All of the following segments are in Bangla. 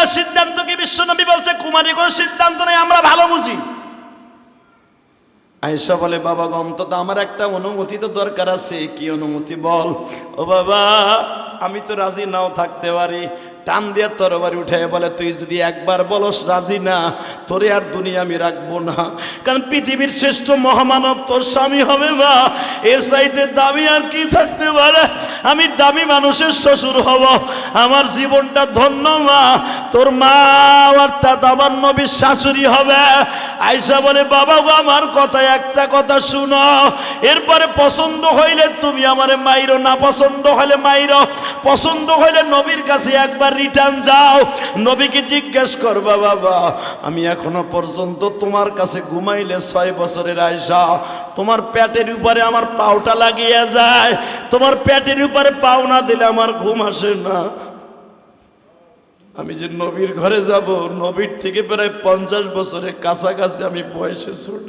করার সিদ্ধান্ত কি বিশ্বনবী বলছে কুমারী কোনো সিদ্ধান্ত নেই, আমরা ভালো বুঝি। আয়েশা বলে বাবা গো অন্তত আমার একটা অনুমতি তো দরকার আছে। কি অনুমতি বল? ও বাবা আমি তো রাজি নাও থাকতে পারি। টান দিয়ে তরবারি উঠে বলে তুই যদি একবার বলস রাজি না, তোরে আর দুনিয়া আমি রাখবো না। কারণ পৃথিবীর শ্রেষ্ঠ মহামানব তোর স্বামী হবে মা, এর চাইতে দামি আর কি থাকতে পারে? আমি দামি মানুষের শ্বশুর হব, আমার জীবনটা ধন্য মা। তোর মা অর্থাৎ আমার নবীর শাশুড়ি হবে। আয়েশা বলে বাবা গো আমার কথা একটা কথা শুনো, এরপরে পছন্দ হইলে তুমি আমারে মাইরো, না পছন্দ হইলে মাইরো, পছন্দ হইলে নবীর কাছে একবার রিটার্ন যাও, নবীকে জিজ্ঞেস করবা বাবা আমি এখনো পর্যন্ত তোমার কাছে ঘুমাইলে 6 বছরের আয়েশা তোমার পেটের উপরে আমার পাউটা লাগিয়ে যায়, তোমার পেটের উপরে পাও না দিলে আমার ঘুম আসে না। আমি যে নবীর ঘরে যাব, নবীর থেকে প্রায় 50 বছরের কাছাকাছি আমি বয়সে ছোট,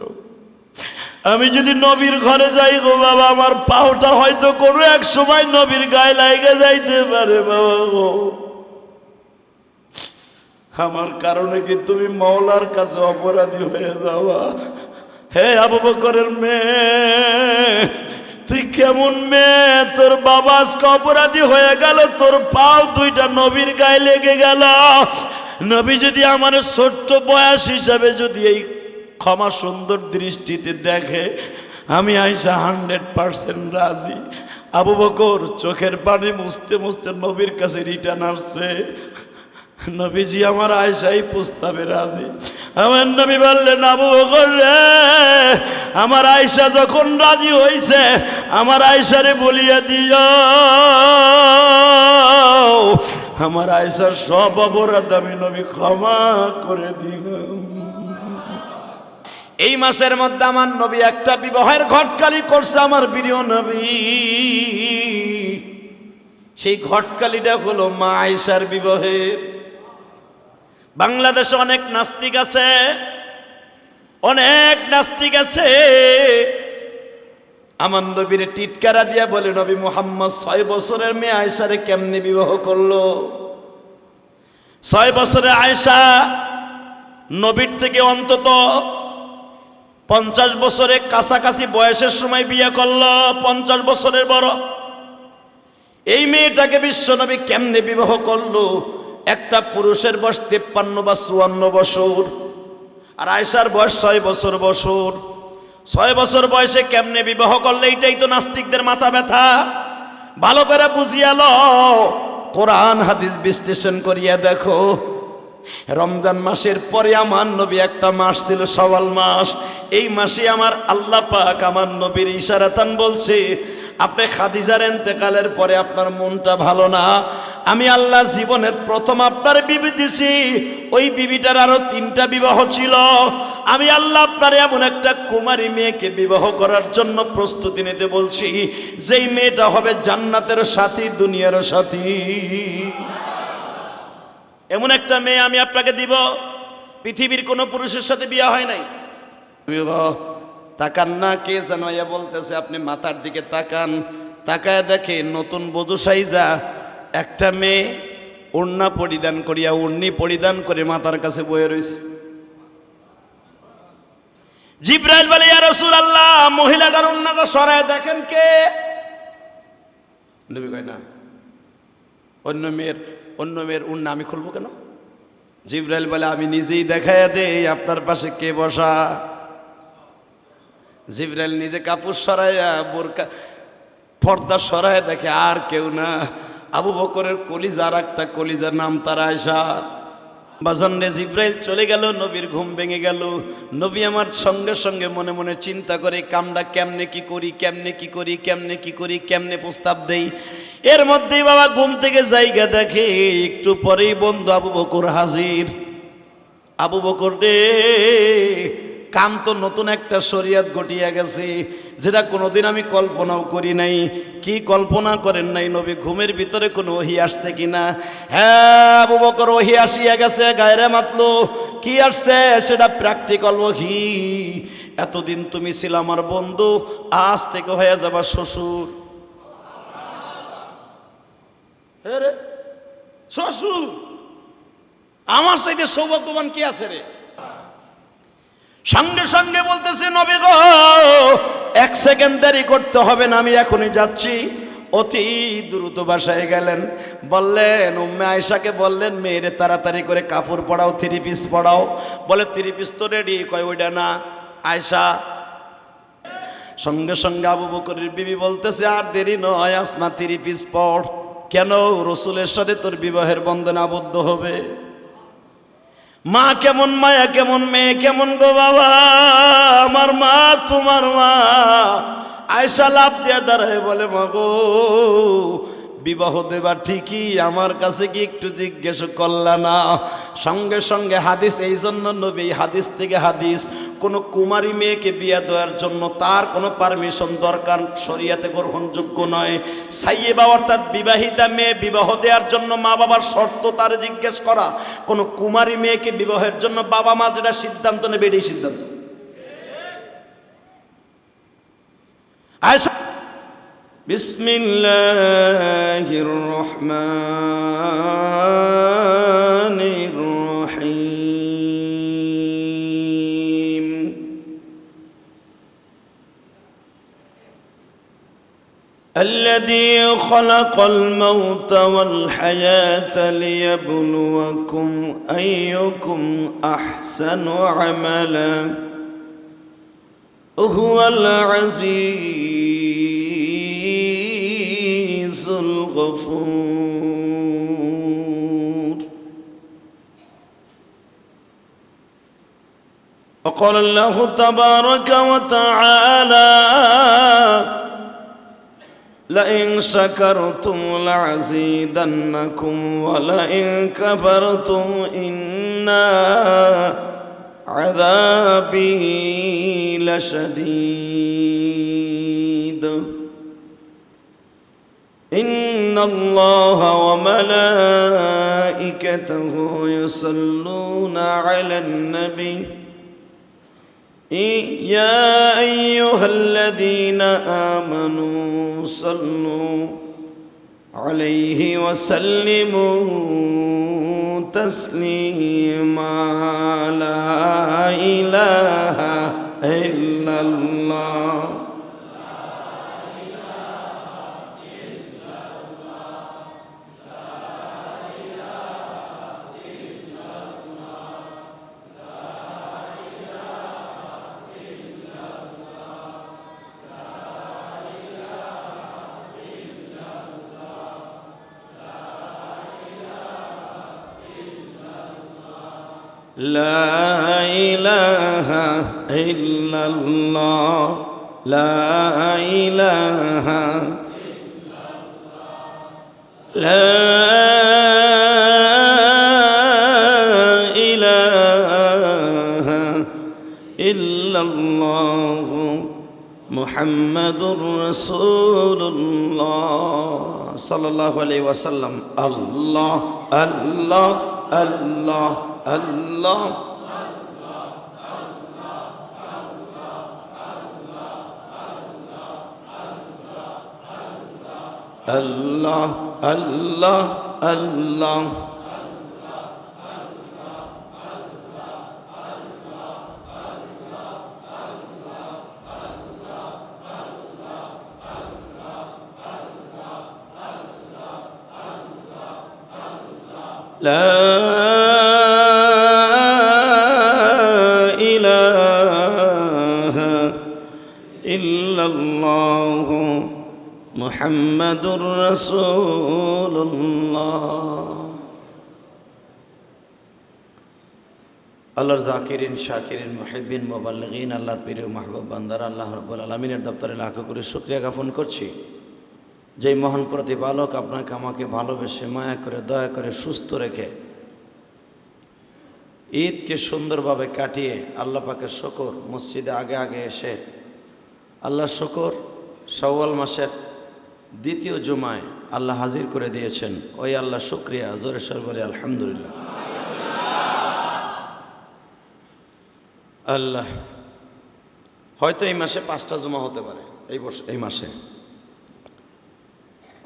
আমি যদি নবীর ঘরে যাই গো বাবা আমার পাওটা হয়তো কোনো এক সময় নবীর গায়ে লাগে যাইতে পারে বাবা গো। আমার কারণে কি তুমি মওলার কাছে অপরাধী হয়ে যাওয়া? হে আবু বকরের মেয়ে তুই কেমন মেয়ে? তোর বাবা আজকে অপরাধী হয়ে গেল, তোর পাও দুইটা নবীর গায়ে লেগে গেল। নবী যদি আমার ছোট্ট বয়স হিসাবে যদি এই ক্ষমা সুন্দর দৃষ্টিতে দেখে, আমি আয়েশা 100% রাজি। আবু বকর চোখের পানি মুছতে মুছতে নবীর কাছে রিটার্ন আসছে, নবীজি আমার আয়েশাই প্রস্তাবে রাজি। আমার নবী বললেন আবু বকর রে আমার আয়েশা যখন রাজি হইছে আমার আয়েশারে বলিয়া দিও আমার আয়েশার সব অপরাধ আমি নবী ক্ষমা করে দিলাম। এই মাসের মধ্যে আমার নবী একটা বিবাহের ঘটকালি করছে আমার প্রিয় নবী। সেই ঘটকালিটা হলো মা আয়েশার বিবাহের। বাংলাদেশে অনেক নাস্তিক আছে, অনেক নাস্তিক আছে আমার নবীর টিটকারা দিয়া বলে নবী মুহাম্মদ 6 বছরের মেয়ে আয়েশারে কেমনে বিবাহ করলো? 6 বছরের আয়েশা নবীর থেকে অন্তত 50 বছরের কাছাকাছি বয়সের সময় বিয়ে করলো, 50 বছরের বড়। এই মেয়েটাকে বিশ্বনবী কেমনে বিবাহ করলো? একটা পুরুষের বয়স 53 বা 54 বছর, আর আয়েশার বয়স 6 বছর। 6 বছর বয়সে কেমনে বিবাহ করলে? এটাই তো নাস্তিকদের মাথা ব্যথা। ভালো করে বুঝিয়া লও, কোরআন হাদিস বিশ্লেষণ করিয়া দেখো। রমজান মাসের পরে আমার নবী একটা মাস ছিল শাওয়াল মাস, এই মাসে আমার আল্লাহ পাক আমার নবীর ইশারাতান বলছে আপনি খাদিজার ইন্তেকালের পরে আপনার মনটা ভালো না, আমি আল্লাহ জীবনের প্রথম আপনার বিবি দিছি, ওই বিবিটার আরো 3টা বিবাহ ছিল, আমি আল্লাহ আপনার এমন একটা কুমারী মেয়েকে বিবাহ করার জন্য প্রস্তুতি নিতে বলছি, যেই মেয়েটা হবে জান্নাতের সাথী, দুনিয়ার সাথী। এমন একটা মেয়ে আমি আপনাকে দিব, পৃথিবীর কোনো পুরুষের সাথে বিয়ে হয় নাই। তাকান না, কে যেন বলতেছে, আপনি মাথার দিকে তাকান, তাকায় দেখে নতুন বধূ সাইজা একটা মেয়ে ওড়না পরিধান করিয়া, ওড়নি পরিধান করে মাথার কাছে বয়ে রয়েছে। জিবরাইল বলে ইয়া রাসূলুল্লাহ মহিলাটার ওড়নাটা সরায় দেখেন কে? নবী কয় না, অন্য মেয়ের ওড়না আমি খুলবো কেন? জিবরাইল বলে আমি নিজেই দেখাইয়া দেই আপনার পাশে কে বসা। জিবরাইল নিজে কাপড় সরাইয়া বোরকা পর্দা সরাইয়া দেখে আর কেউ না, আবু বকরের কলিজার একটা কলিজার নাম তার আয়েশা। বাজানে জিবরাইল চলে গেল, নবীর ঘুম ভেঙে গেল। নবী আমার সঙ্গে সঙ্গে মনে মনে চিন্তা করে কামটা কেমনে কি করি, কেমনে প্রস্তাব দেই। এর মধ্যেই বাবা ঘুম থেকে জায়গা দেখে, একটু পরেই বন্ধু আবু বকর হাজির। আবু বকর রে, কাম তো নতুন একটা শরিয়ত ঘটিয়া গেছে, যেটা কোনোদিন আমি কল্পনাও করি নাই। কি কল্পনা করেন নাই? নবী ঘুমের ভিতরে কোনো ওহী আসছে কিনা? হ্যাঁ আবু বকর, ওহী আসিয়া গেছে, গায়রে মাতলো। কি আসছে? সেটা প্র্যাকটিক্যাল ওহী। এতদিন তুমি ছিল আমার বন্ধু, আজ থেকে হয়ে যাবা শ্বশুর। শ্বশুর আমার চাইতে সৌভাগ্যবান কি আছে রে? সঙ্গে সঙ্গে বলতেছে, নবী গো, 1 সেকেন্ড দেরি করতে হবে না, আমি এখনই যাচ্ছি। অতি দ্রুত বাসায় গেলেন, বললেন উম্মে আয়েশাকে বললেন, মেয়েরে তাড়াতাড়ি করে কাপড় পরাও, 3 পিস পরাও। বলে 3 পিস তো রেডি। কয় ওইটা না আয়েশা। সঙ্গে সঙ্গে আবু বকরের বিবি বলতেছে, আর দেরি নয় আসমা, 3 পিস পর। কেন? রসুলের সাথে তোর বিবাহের বন্ধনে আবদ্ধ হবে। মা কেমন, মায়া কেমন, মেয়ে কেমন গো বাবা, আমার মা তোমার মা। আয়েশা লাফ দিয়ে দাঁড়ায় বলে, মা গো, বিবাহ দেবা ঠিকই, আমার কাছে কি একটু জিজ্ঞেস করলা না? সঙ্গে সঙ্গে হাদিস, এই জন্য নবী হাদিস থেকে হাদিস, কোনো কুমারী মেয়েকে বিয়ে দেওয়ার জন্য তার কোনো পারমিশন দরকার, শরীয়তে গ্রহণযোগ্য নয়। সাইয়েবা অর্থাৎ বিবাহিতা মেয়ে বিবাহ দেওয়ার জন্য মা বাবার শর্ত তার জিজ্ঞেস করা। কোনো কুমারী মেয়েকে বিবাহের জন্য বাবা মা যেটা সিদ্ধান্ত নেবে এটাই সিদ্ধান্ত। আয়েশা বিসমিল্লাহির রহমানির রহিম। الذي خلق الموت والحياة ليبلوكم أيكم أحسن عملا هو العزيز الغفور. وقال الله تبارك وتعالى لئن شكرتم لأزيدنكم ولئن كفرتم إن عذابي لشديد. إن الله وملائكته يصلون على النبي يا أيها الذين آمنوا صلوا عليه وسلموا تسليما. لا إله إلا الله. لا إله إلا الله. لا إله لا إله إلا الله محمد رسول الله صلى الله عليه وسلم. الله الله الله الله الله الله الله. لا إله إلا الله محمد رسول الله. আল্লাহর জাকিরিন, শাকিরিন, মুহিব্বিন, মুবাল্লিগিন, আল্লাহর প্রিয় মাহবুব বান্দারা, আল্লাহ রাব্বুল আলামিনের দপ্তরে লাখো করে শুকরিয়া জ্ঞাপন করছি, যেই মহান প্রতিপালক আপনাকে আমাকে ভালোবেসে মায়া করে দয়া করে সুস্থ রেখে ঈদকে সুন্দরভাবে কাটিয়ে আল্লাহ পাকের শুকর, মসজিদে আগে আগে এসে আল্লাহর শুকর শাওয়াল মাসের দ্বিতীয় জুমায় আল্লাহ হাজির করে দিয়েছেন। ওই আল্লাহ শুকরিয়া, জোরে সোরে বলি আলহামদুলিল্লাহ। আল্লাহ, হয়তো এই মাসে 5টা জুমা হতে পারে এই মাসে।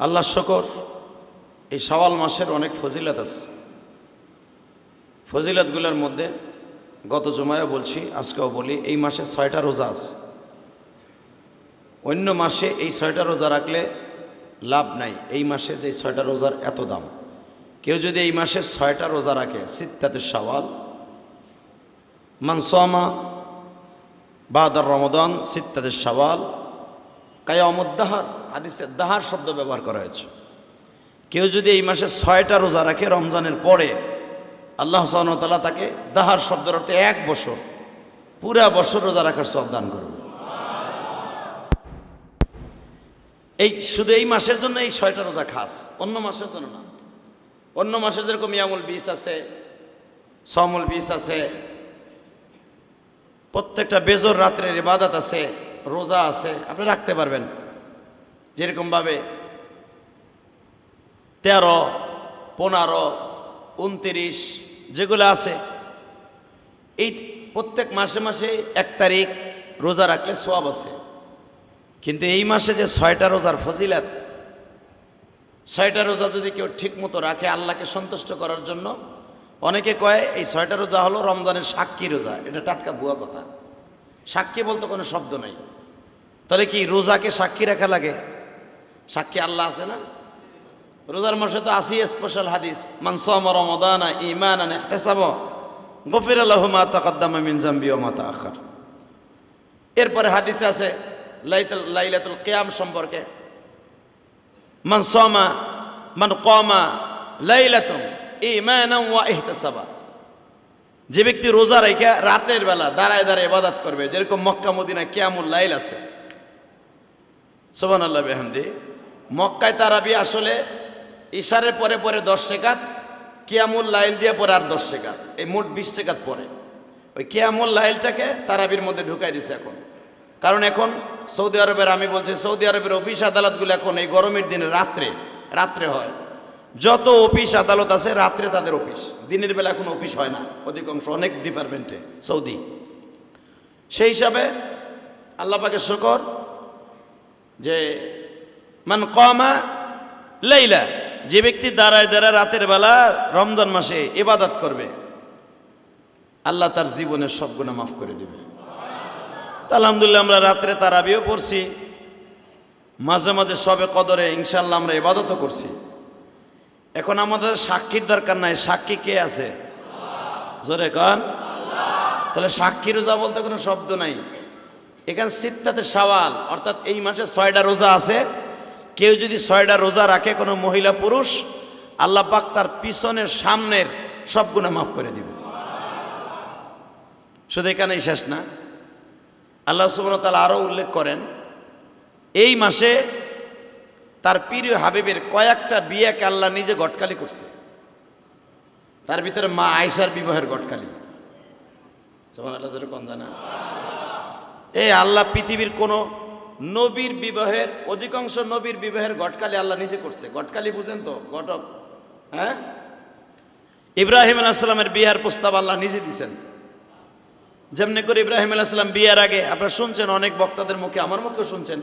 আল্লাহ শুকর, এই শাওয়াল মাসের অনেক ফজিলত আছে। ফজিলতগুলোর মধ্যে গত জুমায় বলছি, আজকেও বলি, এই মাসে 6টা রোজা আছে। অন্য মাসে এই 6টা রোজা রাখলে লাভ নাই। এই মাসে যে 6টা রোজার এত দাম। কেউ যদি এই মাসে 6টা রোজা রাখে, সিত্তাতে শাওয়াল, মান সামা বাদার রমাদান সিত্তাতে শাওয়াল কায়ামুদ দাহার, হাদিসে দাহার শব্দ ব্যবহার করা হয়েছে। কেউ যদি এই মাসে 6টা রোজা রাখে রমজানের পরে, আল্লাহ সুবহানাহু ওয়া তাআলা তাকে দাহার শব্দের অর্থে 1 বছর, পুরা বছর রোজা রাখার সওয়াব দান করবে। এই শুধু এই মাসের জন্য এই 6টা রোজা খাস, অন্য মাসের জন্য না। অন্য মাসে যেরকম ইয়ামুল বিস আছে, সমুল বিস আছে, প্রত্যেকটা বেজর রাত্রের ইবাদত আছে, রোজা আছে, আপনি রাখতে পারবেন। যেরকমভাবে 13, 15, 29 যেগুলো আছে, এই প্রত্যেক মাসে মাসে 1 তারিখ রোজা রাখলে সওয়াব আছে। কিন্তু এই মাসে যে 6টা রোজার ফজিলত, 6টা রোজা যদি কেউ ঠিক মতো রাখে আল্লাহকে সন্তুষ্ট করার জন্য, অনেকে কয় এই 6টা রোজা হলো রমজানের সাক্ষী রোজা। এটা টাটকা ভুয়া কথা। সাক্ষী বলতে কোনো শব্দ নাই। তাহলে কি রোজাকে সাক্ষী রাখা লাগে? সাক্ষী আল্লাহ আছে না? রোজার মাসে তো আসি স্পেশাল হাদিস, মান সামা রমাদানা ঈমানান ইহতিসাবা গফিরা লাহু মা তাকদ্দামা মিন যামবি ওয়া মা তাআখার। এরপরে হাদিসে আছে লাইলাতুল কিয়াম সম্পর্কে, মান সামা মান কামা লাইলাতুন ঈমানান ওয়া ইহতিসাবা। যে ব্যক্তি রোজা রেখে রাতের বেলা দাঁড়ায় দাঁড়ায় ইবাদত করবে, যেরকম মক্কা মদিনায় কিয়ামুল লাইল আছে, সুবহানাল্লাহ বিহামদি। মক্কায় তারাবি আসলে ইশারের পরে পরে 10 রাকাত, কিয়ামুল লাইল দিয়ে পরে আর 10 রাকাত, এই মোট 20 রাকাত পরে। ওই কিয়ামুল লাইলটাকে তারাবির মধ্যে ঢুকাই দিছে এখন। কারণ এখন সৌদি আরবের, আমি বলছি সৌদি আরবের অফিস আদালতগুলো এখন এই গরমের দিনে রাত্রে হয়। যত অফিস আদালত আছে রাত্রে তাদের অফিস, দিনের বেলা এখন অফিস হয় না অধিকাংশ, অনেক ডিপার্টমেন্টে সৌদি। সেই হিসাবে আল্লাহ পাকের শুকর যে মান কামা লাইলা, যে ব্যক্তি দাঁড়ায় দাঁড়ায় রাতের বেলা রমজান মাসে ইবাদত করবে, আল্লাহ তার জীবনের সব গুনাহ মাফ করে দিবে। আলহামদুলিল্লাহ আমরা রাত্রে তারাবিও পড়ছি, মাঝে মাঝে সবে কদরে ইনশাআল্লাহ আমরা ইবাদতও করছি। এখন আমাদের সাক্ষীর দরকার নাই। সাক্ষী কে আছে? জোরে কান। তাহলে সাক্ষী রোজা বলতে কোনো শব্দ নাই। এখানে সিত্তাতে শাওয়াল, অর্থাৎ এই মাসে 6টা রোজা আছে। কেউ যদি 6টা রোজা রাখে, কোনো মহিলা পুরুষ, আল্লাহ পাক তার পিছনের সামনের সব গুনাহ মাফ করে দিবে। শুধু এখানেই শেষ না, আল্লাহ সুবহানাহু ওয়া তাআলা আরও উল্লেখ করেন এই মাসে তার প্রিয় হাবিবের কয়েকটা বিয়েকে আল্লাহ নিজে গটকালি করছে। তার ভিতরে মা আয়েশার বিবাহের গটকালি। সুবহানাল্লাহ, জোরে কোন জানা? এই আল্লাহ পৃথিবীর কোন নবীর বিবাহের, অধিকাংশ নবীর বিবাহের গটকালি আল্লাহ নিজে করছে। গটকালি বুঝেন তো? ঘটক, হ্যাঁ? ইব্রাহিম আলাইহিস সালামের বিয়ার প্রস্তাব আল্লাহ নিজে দিয়েছেন। যেমনি করে ইব্রাহিম আলাইহিস সালাম বিয়ার আগে, আপনারা শুনছেন অনেক বক্তাদের মুখে, আমার মুখেও শুনছেন,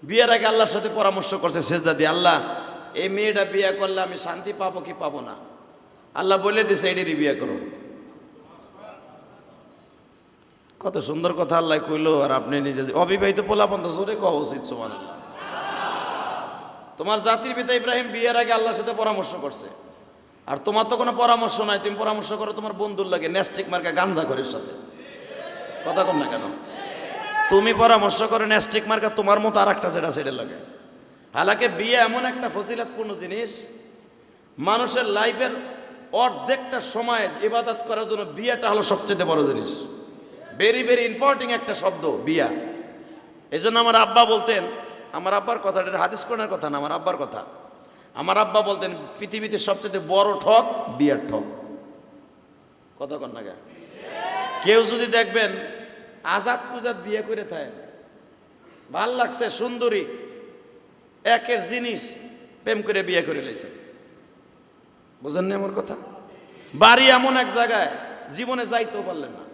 বিয়ের আগে আল্লাহর সাথে পরামর্শ করছে সেজদা দিয়ে, আল্লাহ এই মেয়েটা বিয়ে করলে আমি শান্তি পাবো কি পাবো না? আল্লাহ বলে দিয়েছে এটারই বিয়ে করো। কত সুন্দর কথা আল্লাহ কইলো, আর আপনি নিজে অবিবাহিত পোলাপন তো জোরে কওয়া উচিত। সুবহানাল্লাহ। তোমার জাতির পিতা ইব্রাহিম বিয়ের আগে আল্লাহর সাথে পরামর্শ করছে, আর তোমার তো কোনো পরামর্শ নাই। তুমি পরামর্শ করো তোমার বন্ধুর লাগে, নেস্টিক মার্কা গান্ধা ঘরের সাথে। কথা কম না কেন? তুমি পরামর্শ করো নেস্টিক মার্কা তোমার মতো আর একটা যেটা সেটা লাগে। হালাকে বিয়ে এমন একটা ফজিলতপূর্ণ জিনিস, মানুষের লাইফের অর্ধেকটা সময় ইবাদত করার জন্য বিয়েটা হলো সবচেয়ে বড় জিনিস। ভেরি ভেরি ইম্পর্টেন্ট একটা শব্দ বিয়া। এই জন্য আমার আব্বা বলতেন, আমার আব্বার কথা, এটা হাদিস কোরআনের কথা না, আমার আব্বার কথা। আমার আব্বা বলতেন পৃথিবীতে সবচেয়ে বড় ঠক বিয়ার ঠক। কথা কন না? কেউ যদি দেখবেন আজাদ কুজাদ বিয়ে করে থাকেন, ভাল লাগছে, সুন্দরী, একের জিনিস, প্রেম করে বিয়ে করে লেছে। বুঝেন না আমার কথা? বাড়ি এমন এক জায়গায় জীবনে যাইতেও পারলেন না,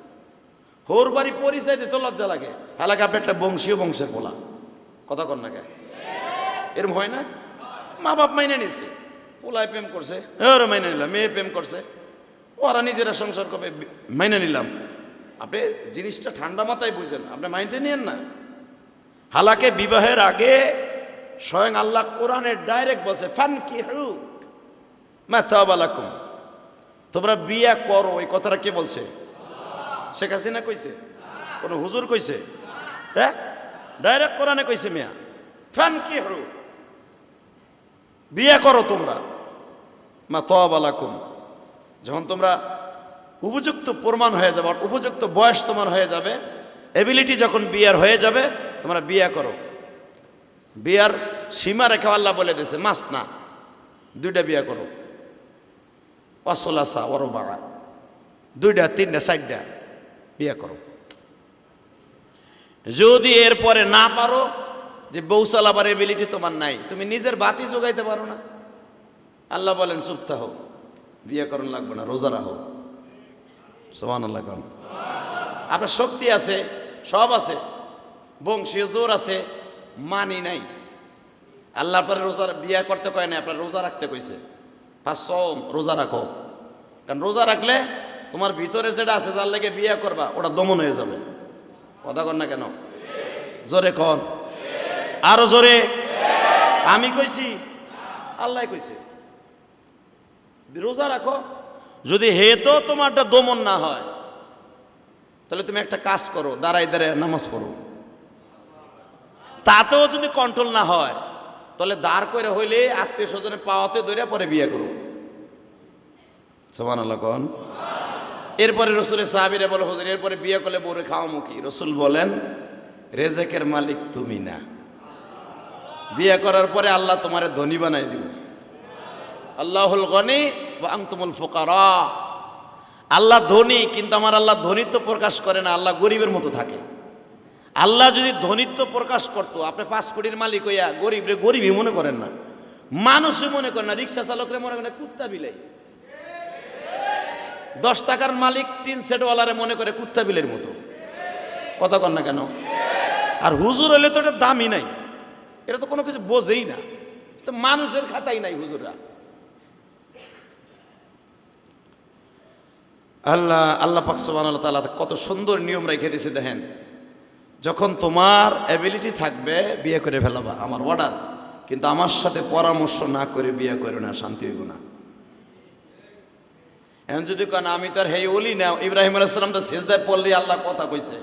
হোর বাড়ি পরিচয় দিতে লজ্জা লাগে। হালাকে আপনি একটা বংশের পোলা। কথা কন না? এরম হয় না? মা বাপ মাইনে নিচ্ছে, পোলায় প্রেম করছে, মাইনে নিল, মেয়ে প্রেম করছে, ওরা নিজেরা সংসার করবে, মাইনে নিলাম। আপনি জিনিসটা ঠান্ডা মাথায় বুঝেন, আপনি মাইন্ডে নিয়েন না। হালাকে বিবাহের আগে স্বয়ং আল্লাহ কোরআনে ডাইরেক্ট বলছে ফানকিহু মা তাবা লাকুম, তোমরা বিয়ে করো। এই কথাটা কে বলছে? শেখ হাসিনা কইছে? কোন হুজুর কইছে? হ্যাঁ, ডাইরেক্ট কোরআনে কইছে মিয়া ফানকিহু, বিয়ে করো তোমরা, মা তাবা লাকুম। যখন তোমরা উপযুক্ত প্রমাণ হয়ে যাবে, উপযুক্ত বয়স তোমার হয়ে যাবে, এবিলিটি যখন বিয়ার হয়ে যাবে, তোমরা বিয়ে করো। বিয়ার সীমা রেখা আল্লাহ বলে দিয়েছে মাস না, 2টা বিয়ে করো। অসলাসা ওরবাগা, 2টা 3টা 4টা বিয়ে করো। যদি এরপরে না পারো, যে বউ চালাবার এবিলিটি তোমার নাই, তুমি নিজের বাতি যোগাইতে পারো না, আল্লাহ বলেন চুপ থাকো, বিয়ে করুন লাগবে না, রোজা রাখো। সুবহানাল্লাহ। আপনার শক্তি আছে, সব আছে, বংশীয় জোর আছে, মানি নাই। আল্লাহ পরে রোজা বিয়ে করতে কয় না, আপনার রোজা রাখতে কইছে। 5 রোজা রাখো, কারণ রোজা রাখলে তোমার ভিতরে যেটা আছে, যার লেগে বিয়ে করবা, ওটা দমন হয়ে যাবে। কথা কন না কেন? জোরে কন, আরো জোরে। আমি কইছি? আল্লাহ কইছে রোজা রাখো। যদি হেতো তোমারটা দমন না হয়, তাহলে তুমি একটা কাজ করো, দাঁড়াই দাঁড়ায় নামাজ পড়ো। তাতেও যদি কন্ট্রোল না হয়, তাহলে দাঁড় করে হইলে আত্মীয় স্বজনের পাওয়াতে ধরে পরে বিয়ে করো। সুবহানাল্লাহ কোন। এরপরে রসুলের সাহাবীরা বলে হুজুর এরপরে বিয়ে করলে বউরে খাওয়ামু কি? রসুল বলেন রেজেকের মালিক তুমি না, বিয়ে করার পরে আল্লাহ তোমারে ধনী বানাই দিব। আল্লাহুল গনি ওয়া আনতুমুল ফুকারা। আল্লাহ ধনী, কিন্তু আমার আল্লাহ ধনীত্ব প্রকাশ করে না, আল্লাহ গরিবের মতো থাকে। আল্লাহ যদি ধনীত্ব প্রকাশ করতো, আপনি 5 কোটির মালিক হইয়া গরিবরে গরিবই মনে করেন না, মানুষই মনে করেন না, রিক্সা চালকরে মনে করেন কুত্তা বিলাই। 10 টাকার মালিক 3 সেটওয়ালারে মনে করে কুত্তা বিলের মতো। কথা কন না কেন? আর হুজুর হইলে তো এটা দামই নাই, এটা তো কোনো কিছু বোঝেই না, তো মানুষের খাতাই নাই হুজুররা। আল্লাহ পাক সুবহানাহু ওয়া তাআলা কত সুন্দর নিয়ম রেখে দিয়েছে দেখেন। যখন তোমার অ্যাবিলিটি থাকবে বিয়ে করে ফেলাবা, আমার অর্ডার, কিন্তু আমার সাথে পরামর্শ না করে বিয়ে করো না, শান্তি হইব না। এখন যদি কেন আমি তো আর হেই ওলি না, ইব্রাহিম আলাইহিস সালাম তো সিজদায় পড়লে আল্লাহ কথা কইছে।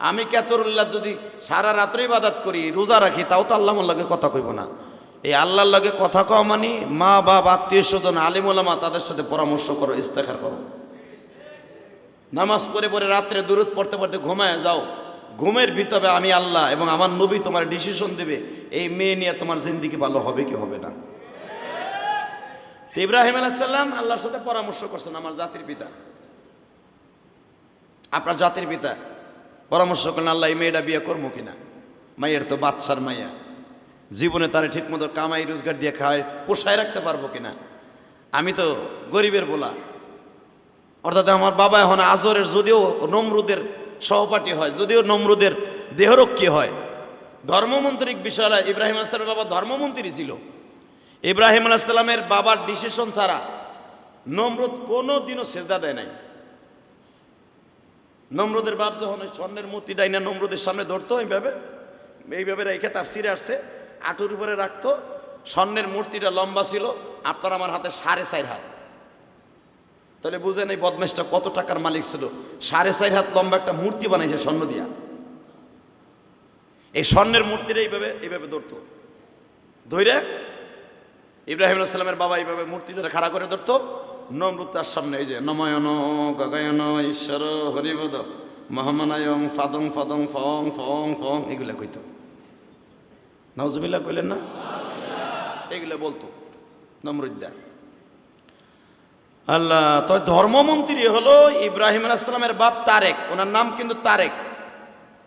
আমি কেতরুল্লাহ যদি সারা রাত্রে ইবাদত করি, রোজা রাখি, তাও তো আল্লাহর লগে কথা কইব না। এই আল্লাহর লগে কথা কওয়া মানে মা বাপ আত্মীয় স্বজন আলিম ওলামা তাদের সাথে পরামর্শ করো, ইস্তেখার করো। নামাজ পড়ে পড়ে রাত্রে দুরূদ পড়তে পড়তে ঘুমায় যাও, ঘুমের ভিতরে আমি আল্লাহ এবং আমার নবী তোমার ডিসিশন দেবে এই মেয়ে নিয়ে তোমার জিন্দেগি ভালো হবে কি হবে না। ইব্রাহিম আলাইহিস সালাম আল্লাহর সাথে পরামর্শ করছেন, আমার জাতির পিতা, আপনার জাতির পিতা পরামর্শ করলেন আল্লাহ এই মেয়েটা বিয়ে করবো কিনা। মাইয়ের তো বাচ্চার মাইয়া, জীবনে তারে ঠিক মতো কামাই রোজগার দিয়ে খায় পোষায় রাখতে পারবো কিনা। আমি তো গরিবের বলা, অর্থাৎ আমার বাবা এখন আজরের, যদিও নমরুদের সহপাঠী হয়, যদিও নমরুদের দেহরক্ষী হয়, ধর্মমন্ত্রিক বিষয়। ইব্রাহিম আলাইহিস সালামের বাবা ধর্মমন্ত্রী ছিল। ইব্রাহিম আলাইহিস সালামের বাবার ডিসিশন ছাড়া নমরুদ কোনো দিনও সেজদা দেয় নাই। নমরুদের বাপ যখন ওই স্বর্ণের মূর্তি ডাইনা নমরুদের সামনে ধরতো, এইভাবে রেখে তাফসিরে আসছে, আঁটুর উপরে রাখতো। স্বর্ণের মূর্তিটা লম্বা ছিল আপনার আমার হাতে 4.5 হাত। তাহলে বুঝেন এই বদমেশটা কত টাকার মালিক ছিল। 4.5 হাত লম্বা একটা মূর্তি বানাইছে স্বর্ণ দিয়া। এই স্বর্ণের মূর্তিটা এইভাবে ধরতো, ধরে ইব্রাহিম আলাইহিস সালামের বাবা এইভাবে মূর্তিটা খাড়া করে ধরতো। নমরুদ তার সামনে এই যে নময়ন গগায়ন ঈশ্বর হরিবদ মহামানায়ং ফাদং ফাদং ফং ফং ফং এগুলা কইতো। নাউজুবিল্লাহ কইলেন না? এগুলা বলতো নমরুদ্দা। আল্লাহ তো ধর্মমন্ত্রী হলো ইব্রাহিম আলাইহিস সালামের বাপ তারেক, ওনার নাম কিন্তু তারেক।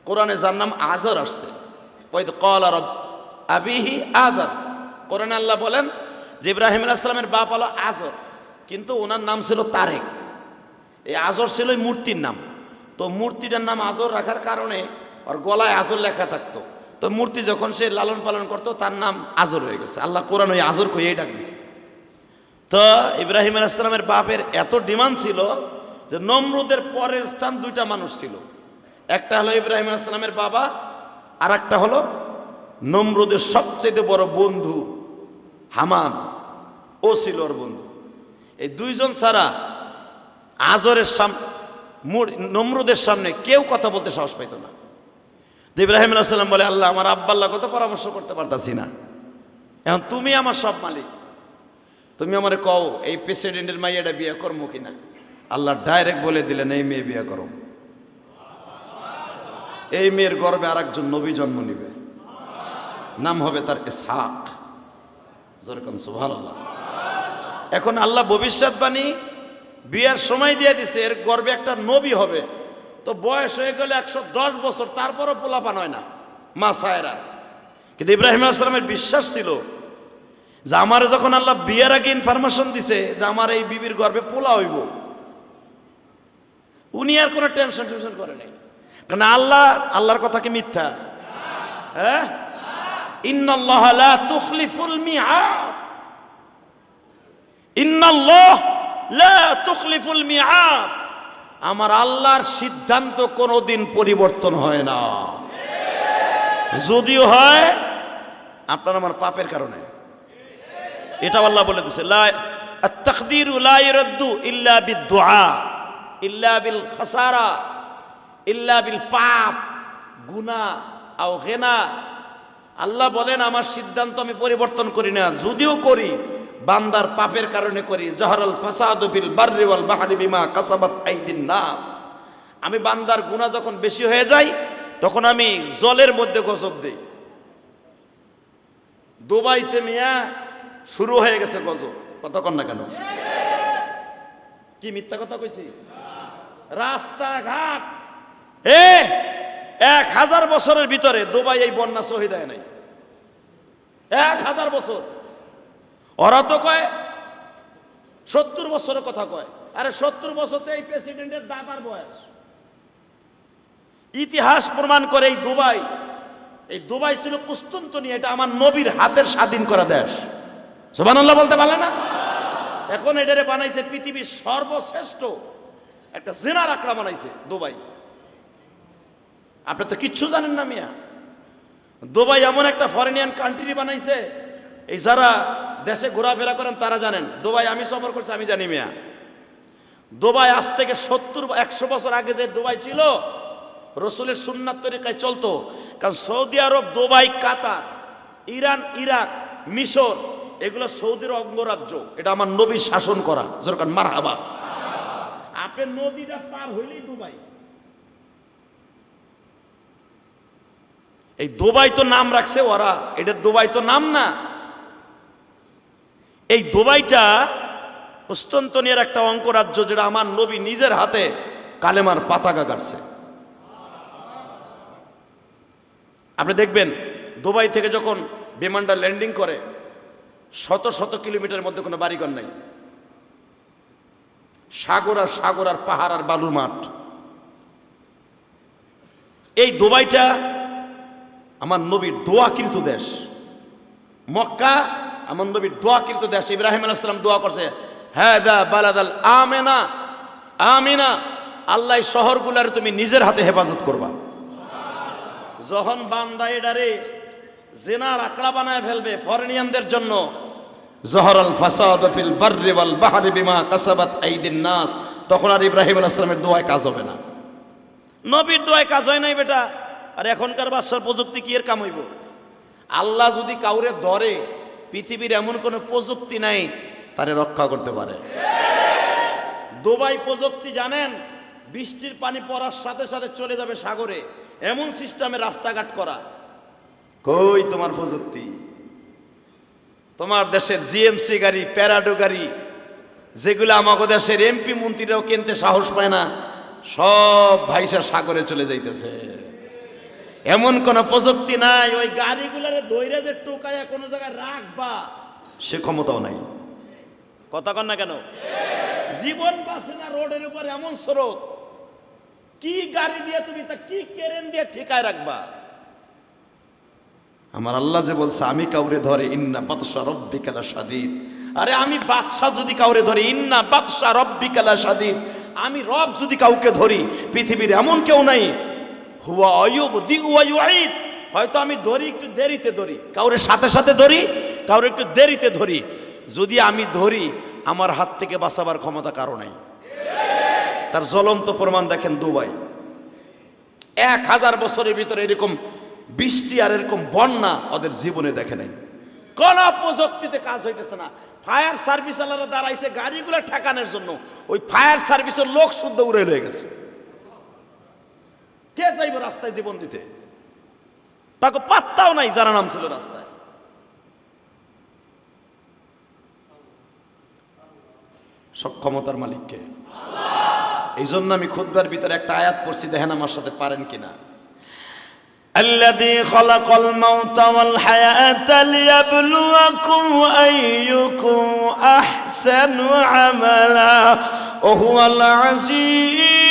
কোরআনে যার নাম আজর আসছে, ওয়াইদ ক্বালা রাব আবিহি আজর। কোরআনে আল্লাহ বলেন যে ইব্রাহিম আলাইহিস সালামের বাপ হলো আজর, কিন্তু ওনার নাম ছিল তারেক। এই আজর ছিল ওই মূর্তির নাম। তো মূর্তিটার নাম আজর রাখার কারণে ওর গলায় আজর লেখা থাকতো। তো মূর্তি যখন সে লালন পালন করতো তার নাম আজর হয়ে গেছে। আল্লাহ কোরআন ওই আজর কইয়েই ডাক দিয়েছে। তো ইব্রাহিম আলাইহিস সালামের বাপের এত ডিমান্ড ছিল যে নমরুদের পরের স্থান দুইটা মানুষ ছিল, একটা হলো ইব্রাহিম আলাইহিস সালামের বাবা, আর একটা হলো নমরুদের সবচেয়ে বড় বন্ধু হামান, ও ছিল ওর বন্ধু। এই দুইজন ছাড়া আজরের সামনে, নমরুদের সামনে কেউ কথা বলতে সাহস পাইত না। ইব্রাহিম আলাইহিস সালাম বলে, আল্লাহ, আমার আব্বাল্লাহ কত পরামর্শ করতে পারতাছি না, এখন তুমি আমার সব মালিক, তুমি আমারে কও এই প্রেসিডেন্টের মাইয়াটা বিয়ে করবো কিনা। আল্লাহ ডাইরেক্ট বলে দিলেন, এই মেয়ে বিয়ে করো, এই মেয়ের গর্ভে আর একজন নবী জন্ম নিবে, নাম হবে তার ইসহাক। যেরকম সুবহানাল্লাহ। এখন আল্লাহ ভবিষ্যৎবাণী বিয়ের সময় দিয়ে দিছে, এর গর্ভে একটা নবী হবে। তো বয়স হয়ে গেলে 110 বছর, তারপরও পোলাপান হয় না মা সায়রা। কিন্তু ইব্রাহিম আলাইহিস সালামের বিশ্বাস ছিল যে আমার যখন আল্লাহ বিয়ের আগে ইনফরমেশন দিছে যে আমার এই বিবির গর্ভে পোলা হইব, উনি আর কোনো টেনশন করে নাই। কারণ আল্লাহর কথা কি মিথ্যা? হ্যাঁ, ইন্নাল্লাহ লা তুখলিফুল মিআদ, ইন্নাল্লাহ লা তুখলিফুল মিআদ। আমার আল্লাহর সিদ্ধান্ত কোনোদিন পরিবর্তন হয় না, যদিও হয় আপনার আমার পাপের কারণে। এটা আল্লাহ বলে দিয়েছে, লা আত-তাকদীরু লা ইরাদ্দু ইল্লা বিদ-দুআ ইল্লা বিল খাসারা ইল্লা বিল পাপ গুনাহ আও গিনা। আল্লাহ বলেন আমার সিদ্ধান্ত আমি পরিবর্তন করি না, যদিও করি বান্দার পাপের কারণে করি। জাহরাল ফাসাদু ফিল বাররি ওয়াল বাহরি বিমা কাসাবাত আইদিন নাস। আমি বান্দার গুনাহ যখন বেশি হয়ে যায় তখন আমি জলের মধ্যে গজব দেই। দুবাইতে মিয়া শুরু হয়ে গেছে গজব, কথা কন না কেন? কি মিথ্যা কথা কইছি? রাস্তাঘাট 1000 বছরের ভিতরে দুবাই এই বন্যা সহি দেয় নাই। 1000 বছর। ওরা তো কয় 70 বছরের কথা কয়। আরে 70 বছরতে এই প্রেসিডেন্টের দাদার বয়স। ইতিহাস প্রমাণ করে এই দুবাই ছিল কুস্তুনতুনিয়া, এটা আমার নবীর হাতের স্বাধীন করা দেশ। সুবহানাল্লাহ বলতে পারলে না? এখন এটারে বানাইছে পৃথিবীর সর্বশ্রেষ্ঠ একটা জিনার আকড়া বানাইছে দুবাই। আপনি তো কিচ্ছু জানেন না মিয়া। দুবাই এমন একটা ফরেনিয়ান কান্ট্রি বানাইছে, এই যারা দেশে ঘোরাফেরা করেন তারা জানেন। দুবাই আমি সফর করছি, আমি জানি মিয়া। দুবাই আজ থেকে 70-100 বছর আগে যে দুবাই ছিল, রসুলের সুন্নাত তরিকায় চলতো। কারণ সৌদি আরব, দুবাই, কাতার, ইরান, ইরাক, মিশর, এগুলো সৌদির অঙ্গরাজ্য। এটা আমার নবীর শাসন করা। যেরকম মারহাবা। আপনি নদীটা পার হইলেই দুবাই। এই দুবাই তো নাম রাখছে ওরা, এটা দুবাই তো নাম না। এই দুবাইটা কুস্তুনতুনিয়ার একটা অঙ্গরাজ্য, যেটা আমার নবী নিজের হাতে কালেমার পতাকা কাটছে। আপনি দেখবেন দুবাই থেকে যখন বিমানটা ল্যান্ডিং করে, শত শত কিলোমিটারের মধ্যে কোনো বাড়িঘর নাই, সাগর আর পাহাড় আর বালুর মাঠ। এই দুবাইটা আমার নবীর দোয়াকৃত দেশ। মক্কা আমার নবীর দোয়াকৃত দেশ। ইব্রাহিম আলাইহিস সালাম দোয়া করছে, হাযা বালাদাল আমিনা আমিনা, আল্লাহ শহরগুলার তুমি নিজের হাতে হেফাজত করবা। যখন বান্দা এডারে জিনার আকড়া বানায় ফেলবে ফরেনিয়ানদের জন্য, জহরাল ফাসাদ ফিল বাররি ওয়াল বাহরি বিমা কাসাবাত আইদিন নাস, তখন আর ইব্রাহিম আলাইহিস সালামের দোয়ায় কাজ হবে না। নবীর দোয়ায় কাজ হয় নাই বেটা। আর এখনকার বাদশার প্রযুক্তি কি এর কাম হইব? আল্লাহ যদি কাউরে ধরে, পৃথিবীর এমন কোনো প্রযুক্তি নাই তারে রক্ষা করতে পারে। দুবাই প্রযুক্তি জানেন, বৃষ্টির পানি পড়ার সাথে সাথে চলে যাবে সাগরে, এমন সিস্টেমে রাস্তাঘাট করা। কই তোমার প্রযুক্তি? তোমার দেশের জিএমসি গাড়ি, প্যারাডো গাড়ি, যেগুলো আমাদের দেশের এমপি মন্ত্রীরাও কিনতে সাহস পায় না, সব ভাইসা সাগরে চলে যাইতেছে। এমন কোন প্রযুক্তি নাই ওই গাড়িগুলারে ধইরা যে টোকায়া কোনো জায়গায় রাখবা, সে ক্ষমতাও নাই। কথা কন না কেন? জীবন বাঁচে না রোডের উপর এমন স্রোত, কি গাড়ি দিয়ে তুমি তা কি কেরেন দিয়ে ঠিকায় রাখবা? আমার আল্লাহ যে বলছে আমি কাউরে ধরে, ইন্না বাতশা রাব্বিকা লাশাদীদ, আরে আমি বাদশাহ যদি কাউরে ধরি, ইন্না বাদশা রব্বিকা লাশাদীদ, আমি রব যদি কাউকে ধরি, পৃথিবীর এমন কেউ নাই। হুয়া আইয়ুবদি ওয়া ইউঈদ, হয়তো আমি ধরি একটু দেরিতে ধরি, কাউরে সাথে সাথে ধরি, কাউরে একটু দেরিতে ধরি, যদি আমি ধরি আমার হাত থেকে বাঁচাবার ক্ষমতা কারো নাই। তার জ্বলন্ত প্রমাণ দেখেন দুবাই। 1000 বছরের ভিতরে এরকম বৃষ্টি আর এরকম বন্যা ওদের জীবনে দেখে নাই। কোন প্রযুক্তিতে কাজ হইতেছে না। ফায়ার সার্ভিস আলাদা দাঁড়াইছে গাড়িগুলো ঠেকানোর জন্য, ওই ফায়ার সার্ভিসের লোক শুদ্ধ উড়ে রয়ে গেছে। কে চাইব রাস্তায় জীবন দিতে? তাকে পাত্তাও নাই যারা নাম ছিল রাস্তায়। সক্ষমতার মালিককে। এই জন্য আমি খুতবার ভিতরে একটা আয়াত পড়ছি, দেখেন আমার সাথে পারেন কিনা। الذي خلق الموت والحياة ليبلوكم أيكم أحسن عملا وهو العزيز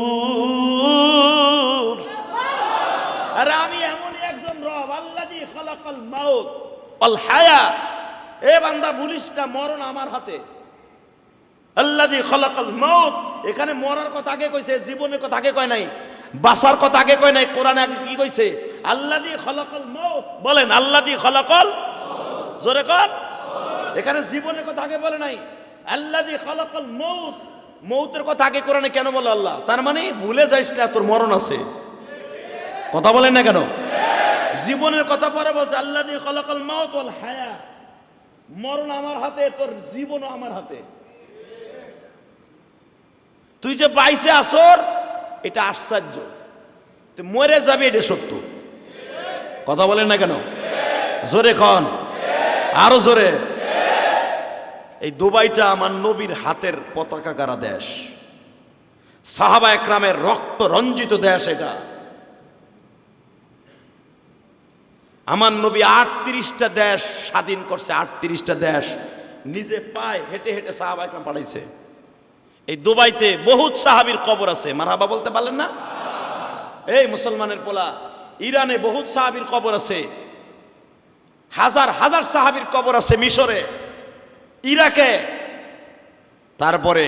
الغفور। আর আমি এমনই একজন রব, আল্লাযী খালাকাল মাউত ওয়াল হায়া। এ বান্দা ভুলিস না, মরণ আমার হাতে। আল্লাযী খালাকাল মাউত, এখানে মরার কথা আগে কইছে, জীবনের কথা আগে কয় নাই, বাঁচার কথা আগে কয় নাই। কোরআনে আগে কি কইছে? আল্লাযী খালাকাল মাউত। বলেন আল্লাযী খালাকাল, জোরে কর। এখানে জীবনের কথা আগে বলে নাই, আল্লাযী খালাকাল মাউত। মৌতের কথা আগে কোরআনে কেন বলে আল্লাহ? তার মানে ভুলে যাইস না তোর মরণ আছে। কথা বলেন না কেন? জীবনের কথা পরে বলছে আল্লাযী খালাকাল মাউত ওয়াল হায়া। মরণ আমার হাতে, তোর জীবনও আমার হাতে। তুই যে বাইসে আসর এটা আশ্চর্য, তুই মরে যাবে এটা সত্য। কথা বলেন না কেন? জোরে খন, আরো জোরে। এই দুবাইটা আমার নবীর হাতের পতাকা গাড়া দেশ, সাহাবা একরামের রক্ত রঞ্জিত দেশ। এটা আমার নবী 38টা দেশ স্বাধীন করছে, 38টা দেশ নিজে পায় হেঁটে হেঁটে সাহাবা একরাম পাঠাইছে। এই দুবাইতে বহুত সাহাবীর কবর আছে, মারহাবা বলতে পারলেন না? এই মুসলমানের পোলা, ইরানে বহুত সাহাবীর কবর আছে, হাজার হাজার সাহাবীর কবর আছে মিশরে, ইরাকে। তারপরে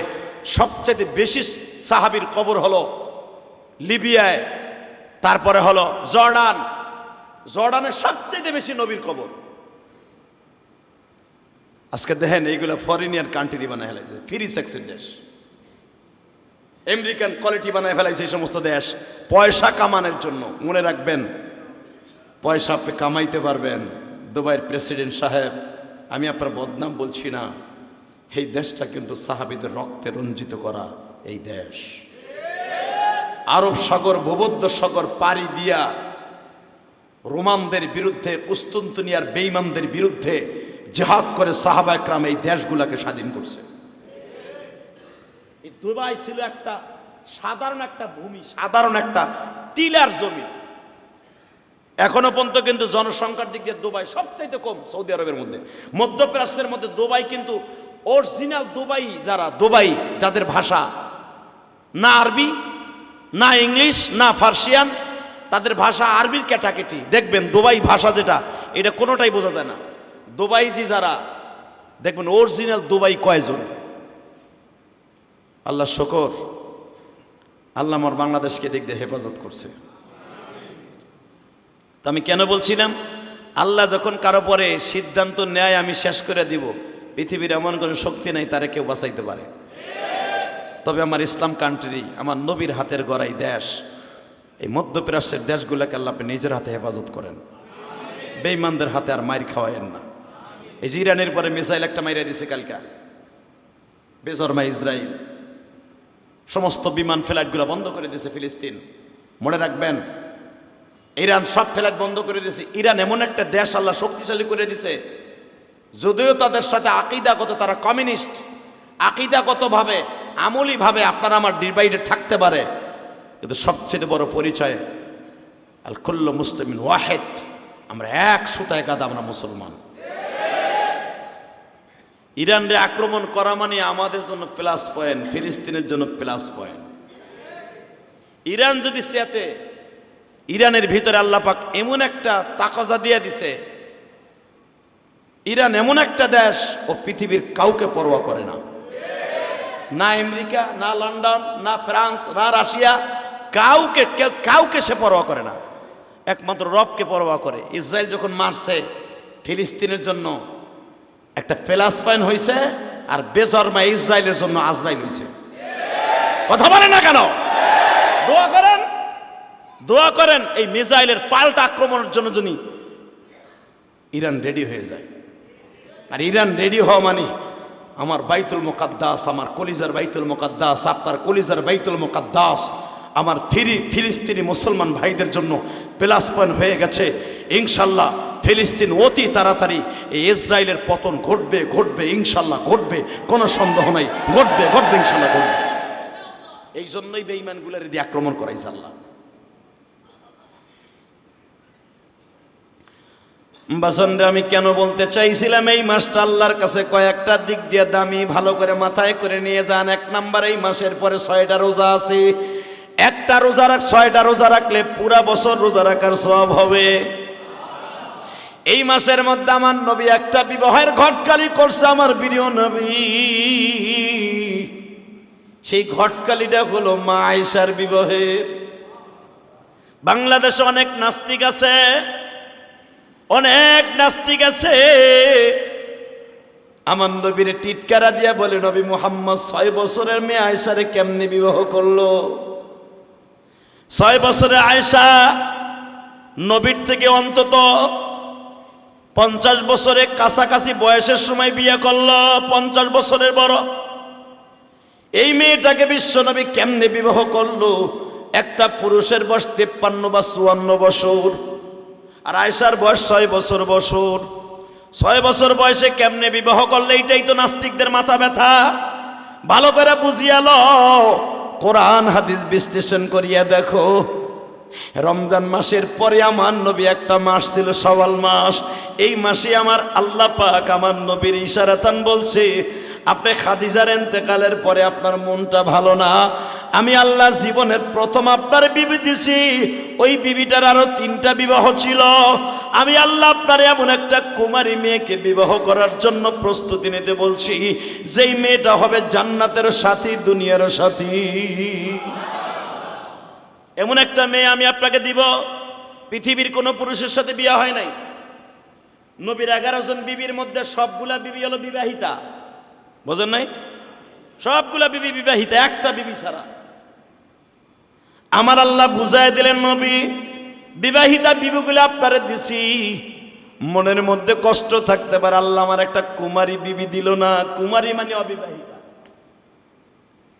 সবচেয়ে বেশি সাহাবীর কবর হলো লিবিয়ায়, তারপরে হলো জর্ডান। জর্ডানের সবচেয়ে বেশি নবীর কবর। আজকে দেখেন এইগুলো ফরেনিয়ার কান্ট্রি বানায় ফেলাইছে, ফ্রি সেক্সের দেশ, আমেরিকান কোয়ালিটি বানায় ফেলাইছে এই সমস্ত দেশ পয়সা কামানোর জন্য। মনে রাখবেন, পয়সা আপনি কামাইতে পারবেন। দুবাইয়ের প্রেসিডেন্ট সাহেব, আমি আপনার বদনাম বলছি না, এই দেশটা কিন্তু সাহাবীদের রক্তে রঞ্জিত করা এই দেশ। আরব সাগর, ভূমধ্য সাগর পাড়ি দিয়া রোমানদের বিরুদ্ধে, কুস্তুনতুনিয়ার বেঈমানদের বিরুদ্ধে জিহাদ করে সাহাবা একরাম এই দেশগুলোকে স্বাধীন করছে। এই দুবাই ছিল একটা সাধারণ একটা ভূমি, সাধারণ একটা টিলার জমি। এখনো পর্যন্ত কিন্তু জনসংখ্যার দিক দিয়ে দুবাই সবচাইতে কম সৌদি আরবের মধ্যে। মধ্যপ্রাচ্যের মধ্যে দুবাই কিন্তু অরিজিনাল দুবাই, যারা দুবাই, যাদের ভাষা না আরবি না ইংলিশ না ফার্সিয়ান, তাদের ভাষা আরবির ক্যাটাকেটি। দেখবেন দুবাই ভাষা যেটা, এটা কোনোটাই বোঝা যায় না। দুবাই জি যারা, দেখবেন অরিজিনাল দুবাই কয়জন। আল্লাহ শুকর, আল্লাহ আমার বাংলাদেশকে দিক দিয়ে হেফাজত করছে। তো আমি কেন বলছিলাম, আল্লাহ যখন কারো পরে সিদ্ধান্ত নেয় আমি শেষ করে দিব, পৃথিবীর এমন কোনো শক্তি নাই তারা কেউ বাঁচাইতে পারে। তবে আমার ইসলাম কান্ট্রি, আমার নবীর হাতের গড়াই দেশ, এই মধ্যপ্রাচ্যের দেশগুলোকে আল্লাহ আপনি নিজের হাতে হেফাজত করেন, বেঈমানদের হাতে আর মাইর খাওয়ায়েন না। এই যে ইরানের পরে মিসাইল একটা মাইরা দিছে কালকা, বেজরমা ইসরায়েল, সমস্ত বিমান ফ্লাইটগুলো বন্ধ করে দিয়েছে ফিলিস্তিন। মনে রাখবেন, ইরান সব ফ্লাইট বন্ধ করে দিয়েছে। ইরান এমন একটা দেশ আল্লাহ শক্তিশালী করে দিয়েছে, যদিও তাদের সাথে আকিদাগত, তারা কমিউনিস্ট, আকিদাগতভাবে আমলিভাবে আপনারা আমার ডিভাইডেড থাকতে পারে, কিন্তু সবচেয়ে বড় পরিচয় আল কুল্লু মুসলিমিন ওয়াহিদ, আমরা এক সুতায় গাদা, আমরা মুসলমান। ইরানরে আক্রমণ করা মানে আমাদের জন্য প্লাস পয়েন্ট, ফিলিস্তিনের জন্য প্লাস পয়েন্ট। ইরান যদি চেতে, ইরানের ভিতরে আল্লাহ পাক এমন একটা তাকজা দিয়ে দিছে, ইরান এমন একটা দেশ, ও পৃথিবীর কাউকে পরোয়া করে না, না আমেরিকা, না লন্ডন, না ফ্রান্স, না রাশিয়া, কাউকে সে পরোয়া করে না, একমাত্র রবকে পরোয়া করে। ইসরায়েল যখন মারছে ফিলিস্তিনের জন্য একটা প্যালেস্টাইন হয়েছে, আর বেজরমা ইসরায়েলের জন্য আজরাইল হয়েছে। কথা বলেন না কেন? দোয়া করেন এই মিসাইলের পাল্টা আক্রমণের জন্য যদি ইরান রেডি হয়ে যায়। আর ইরান রেডি হওয়া মানে আমার বাইতুল মুকাদ্দাস, আমার কলিজার বাইতুল মুকাদ্দাস, আপনার কলিজার বাইতুল মুকাদ্দাস, আমার ফিলিস্তিনি মুসলমান ভাইদের জন্য প্লাস পয়েন্ট হয়ে গেছে। ইনশাল্লাহ ফিলিস্তিন অতি তাড়াতাড়ি এই ইসরায়েলের পতন ঘটবে ইনশাল্লাহ ঘটবে, কোনো সন্দেহ নাই, ঘটবে ইনশাল্লাহ ঘটবে। এই জন্যই বেঈমানগুলোর দিয়ে আক্রমণ করাইছে আল্লাহ। বাসন্দে আমি কেন বলতে চাইছিলাম এই মাসটা আল্লাহর কাছে কয়েকটা দিক দিয়ে দামি, ভালো করে মাথায় করে নিয়ে যান। 1 নাম্বার, এই মাসের পরে 6টা রোজা আছে। একটা রোজা 6টা রোজা রাখলে পুরা বছর রোজা রাখার সওয়াব হবে। এই মাসের মধ্যে আমার নবী একটা বিবাহের ঘটকালি করছে, আমার প্রিয় নবী। সেই ঘটকালিটা হলো মা আয়েশার বিবাহের। বাংলাদেশে অনেক নাস্তিক আছে, আমার নবীর টিটকারা দিয়া বলে, নবী মুহাম্মদ 6 বছরের মেয়ে আয়েশারে কেমনে বিবাহ করলো? 6 বছরের আয়েশা নবীর থেকে অন্তত 50 বছরের কাছাকাছি বয়সের সময় বিয়ে করলো, 50 বছরের বড়। এই মেয়েটাকে বিশ্বনবী কেমনে বিবাহ করলো? একটা পুরুষের বয়স 53 বা 54 বছর, আর আয়েশার বয়স 6 বছর। 6 বছর বয়সে কেমনে বিবাহ করলে? এটাই তো নাস্তিকদের মাথা ব্যথা। ভালো করে বুঝিয়া লও, কোরআন হাদিস বিশ্লেষণ করিয়া দেখো। রমজান মাসের পরে আমার নবী একটা মাস ছিল শাওয়াল মাস। এই মাসে আমার আল্লাহ পাক আমার নবীর ইশারাতান বলছে, আপনি খাদিজার ইন্তেকালের পরে আপনার মনটা ভালো না, আমি আল্লাহ জীবনের প্রথম আপনার বিবি দিছি। ওই বিবিটার আরো 3টা বিবাহ ছিল। আমি আল্লাহ আপনার এমন একটা কুমারী মেয়েকে বিবাহ করার জন্য প্রস্তুতি নিতে বলছি, যেই মেয়েটা হবে জান্নাতের সাথী, দুনিয়ার সাথী। এমন একটা মেয়ে আমি আপনাকে দিব, পৃথিবীর কোনো পুরুষের সাথে বিয়ে হয় নাই। নবীর 11 জন বিবির মধ্যে সবগুলা বিবি হলো বিবাহিতা, বোঝেন নাই? সবগুলা বিবি বিবাহিতা, একটা বিবি ছাড়া। আমার আল্লাহ বুঝাই দিলেন, নবী বিবাহিতা বিবিগুলো আপনারে দিছি, মনের মধ্যে কষ্ট থাকতে পারে, আল্লাহ আমার একটা কুমারী বিবি দিল না। কুমারী মানে অবিবাহিতা।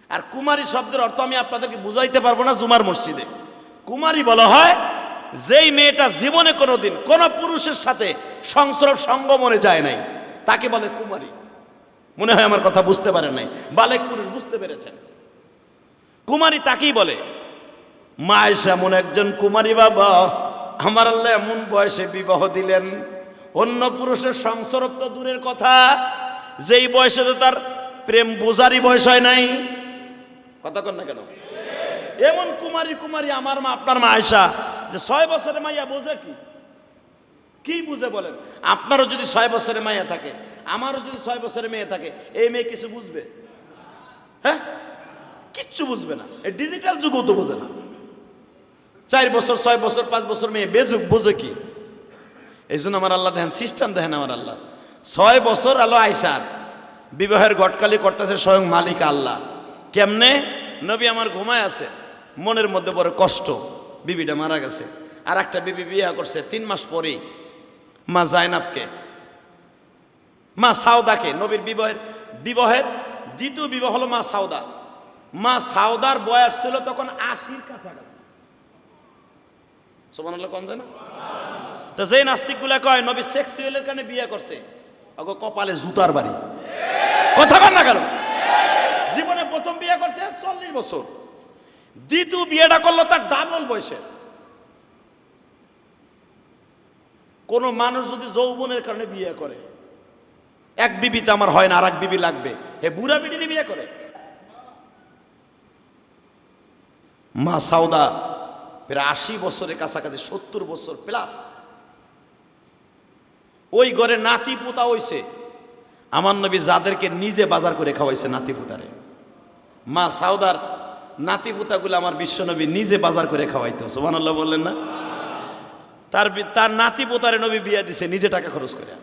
আর কুমারী শব্দের অর্থ আমি আপনাদেরকে বুঝাইতে পারবো না জুমার মসজিদে। কুমারী বলা হয় যেই মেয়েটা জীবনে কোনোদিন কোন পুরুষের সাথে সংস্রব সঙ্গমনে যায় নাই, তাকে বলে কুমারী। মনে হয় আমার কথা বুঝতে পারেন নাই, বালেক পুরুষ বুঝতে পেরেছেন। কুমারী তাকেই বলে। মা আয়েশা এমন একজন কুমারী বাবা, আমার আল্লাহ এমন বয়সে বিবাহ দিলেন, অন্য পুরুষের সংসর্গ তো দূরের কথা, যেই বয়সে তো তার প্রেম বোঝারই বয়স হয় নাই। কথা কন না কেন? এমন কুমারী আমার মা, আপনার মা আয়েশা, যে 6 বছরের মাইয়া বোঝে কি বুঝে বলেন? আপনারও যদি 6 বছরের মাইয়া থাকে, আমারও যদি 6 বছরের মেয়ে থাকে, এই মেয়ে কিছু বুঝবে? হ্যাঁ, কিচ্ছু বুঝবে না। এই ডিজিটাল যুগও তো বোঝে না। 4 বছর 6 বছর 5 বছর মেয়ে বেযুগ বোঝে কি? এই জন্য আমার আল্লাহ দেখেন সিস্টেম, দেখেন আমার আল্লাহ 6 বছর আলো আয়েশার বিবাহের গটকালি করতেছে স্বয়ং মালিক আল্লাহ। কেমনে? নবী আমার ঘুমায় আছে, মনের মধ্যে বড় কষ্ট, বিবিটা মারা গেছে। আর একটা বিবি বিয়ে করছে 3 মাস পরেই, মা জাইনাবকে, মা সাউদাকে। নবীর বিবাহের দ্বিতীয় বিবাহ হলো মা সাউদা। মা সাউদার বয়স ছিল তখন 80-র কাছাকাছি। সুবহানাল্লাহ কোন যায় না? তো যেই নাস্তিকগুলা কয় নবী সেক্সুয়ালের কারণে বিয়ে করছে, ওগো কপালে জুতার বাড়ি। কথা বল না কেন? জীবনে প্রথম বিয়ে করছে 40 বছর, দ্বিতীয় বিয়েটা করলো তার ডাবল বয়সে। কোন মানুষ যদি যৌবনের কারণে বিয়ে করে, এক বিবিতে আমার হয় না, আর এক বিবি লাগবে, এ বুড়া বিটিনি বিয়ে করে। মা সাউদা প্রায় 80 বছরের কাছাকাছি, 70 বছর প্লাস। ওই ঘরে নাতি পোতা হইছে। আমার নবী যাদেরকে নিজে বাজার করে খাওয়াইছে নাতি পুতারে, মা সাউদার নাতি পুতাগুলো আমার বিশ্বনবী নিজে বাজার করে খাওয়াইতো। সুবহানাল্লাহ বললেন না? তার নাতি পোতারে নবী বিয়া দিছে নিজে টাকা খরচ করে।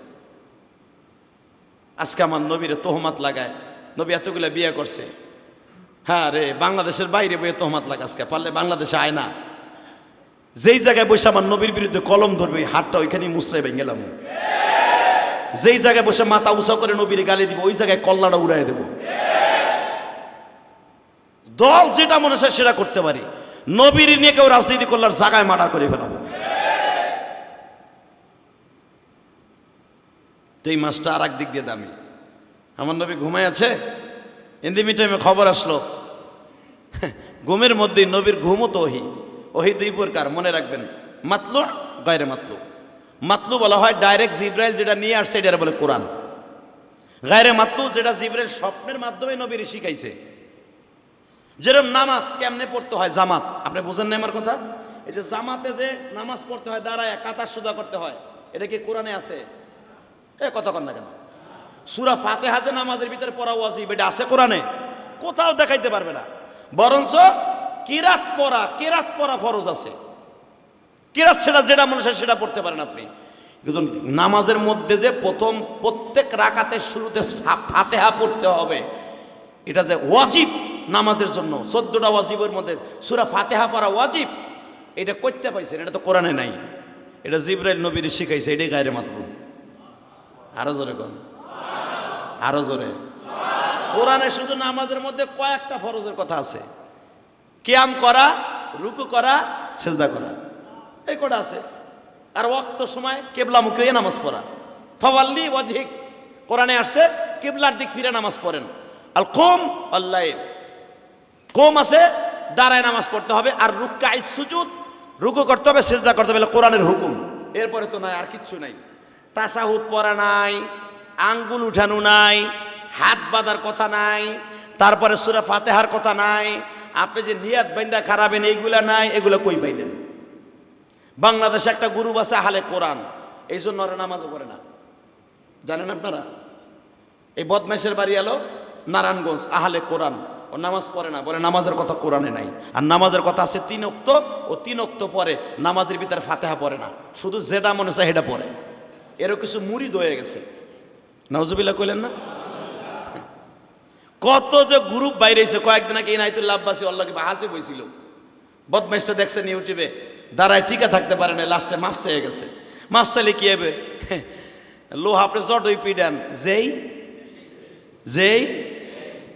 আজকে আমার নবীরে তোহমাত লাগায়, নবী এতগুলা বিয়ে করছে। হ্যাঁ রে, বাংলাদেশের বাইরে বইয়ে তোহমাত লাগা, আজকে পারলে বাংলাদেশে আয় না। যেই জায়গায় বসে আমার নবীর বিরুদ্ধে কলম ধরবে ওই হাতটা ওইখানেই মুসরাই ভেঙে গেলাম। যেই জায়গায় বসে মাথা উঁচা করে নবীর গালি দিব ওই জায়গায় কল্লাটা উড়াই দেব। দল যেটা মনে হয় সেটা করতে পারি, নবীর নিয়ে কেউ রাজনীতি করলে জায়গায় মার্ডার করে ফেলাবো। তো এই মাসটা আর এক দিক দিয়ে দামি। আমার নবী ঘুমায় আছে, ইন্দিমি টাইমে খবর আসলো ঘুমের মধ্যেই নবীর ঘুমও তো ওহি দুই প্রকার মনে রাখবেন, মাতলু গায়রে মাতলু। মাতলু বলা হয় ডাইরেক্ট জিব্রাইল যেটা নিয়ে আসছে এটা বলে কোরআন। গায়রে মাতলু যেটা জিব্রাইল স্বপ্নের মাধ্যমে নবীর শিখাইছে। যেরকম নামাজ কেমনে পড়তে হয়, জামাত, আপনি বুঝেন না আমার কথা? এই যে জামাতে যে নামাজ পড়তে হয় দাঁড়ায় কাতার সোজা করতে হয়, এটা কি কোরআনে আছে? কথা কন না কেন? সূরা ফাতিহা যে নামাজের ভিতরে পড়া ওয়াজিব, এটা আছে কোরআনে? কোথাও দেখাইতে পারবে না। বরঞ্চ কিরাত পড়া ফরজ আছে। কিরাত সেটা যেটা মনে হয় সেটা পড়তে পারেন আপনি। কিন্তু নামাজের মধ্যে যে প্রথম প্রত্যেক রাকাতের শুরুতে ফাতিহা পড়তে হবে, এটা যে ওয়াজিব নামাজের জন্য, 14টা ওয়াজিবের মধ্যে সূরা ফাতিহা পড়া ওয়াজিব, এটা করতে পাইছেন? এটা তো কোরআনে নাই, এটা জিবরাইল নবীর শিখাইছে। এটাই গায়রে মাতলু। আরো জোরে কোন, আরো জোরে। কোরআনে শুধু নামাজের মধ্যে কয়েকটা ফরজের কথা আছে, কিয়াম করা, রুকু করা, সেজদা করা, এই কটা আছে। আর ওয়াক্ত সময় কেবলামুখী হয়ে নামাজ পড়া, ফাওয়াল্লি ওয়াজহিক, কোরআনে আসছে কেবলার দিক ফিরে নামাজ পড়েন। আল কুম আল্লাইল, কুম আছে দাঁড়ায় নামাজ পড়তে হবে। আর রুকআই সুজুদ, রুকু করতে হবে, সেজদা করতে হবে, কোরআনের হুকুম। এরপরে তো নাই, আর কিচ্ছু নাই। তাশাহুদ পড়া নাই, আঙ্গুল উঠানো নাই, হাত বাঁধার কথা নাই, তারপরে সূরা ফাতিহার কথা নাই, আপনি যে নিয়াত বাইন্দা খারাবেন এইগুলা নাই। এগুলো কই পাইলেন? বাংলাদেশে একটা গ্রুপ আছে আহলে কোরআন, এই জন্য ওরা নামাজও করে না, জানেন আপনারা? এই বদমাইশের বাড়ি এলো নারায়ণগঞ্জ, আহলে কোরআন, ও নামাজ পড়ে না, বলে নামাজের কথা কোরআনে নাই। আর নামাজের কথা আছে 3 ওয়াক্ত, ও 3 ওয়াক্ত পরে নামাজের ভিতরে ফাতিহা পড়ে না, শুধু যেটা মনে চায় সেটা পড়ে। এরও কিছু মুরিদ হয়ে গেছে, নাউজুবিল্লাহ কইলেন না? কত যে গ্রুপ বাইরেছে। কয়েকদিন আগে ইনায়েতুল্লাহ আব্বাসী আল্লাহকে বাহাজে বইছিল, বদমাইশটা দেখছেন ইউটিউবে, দাঁড়ায় টিকা থাকতে পারে না, লাস্টে মাফ চেয়ে গেছে। মাফ চাইলে কি হবে? লোহা আপনি জটই পিডান, যেই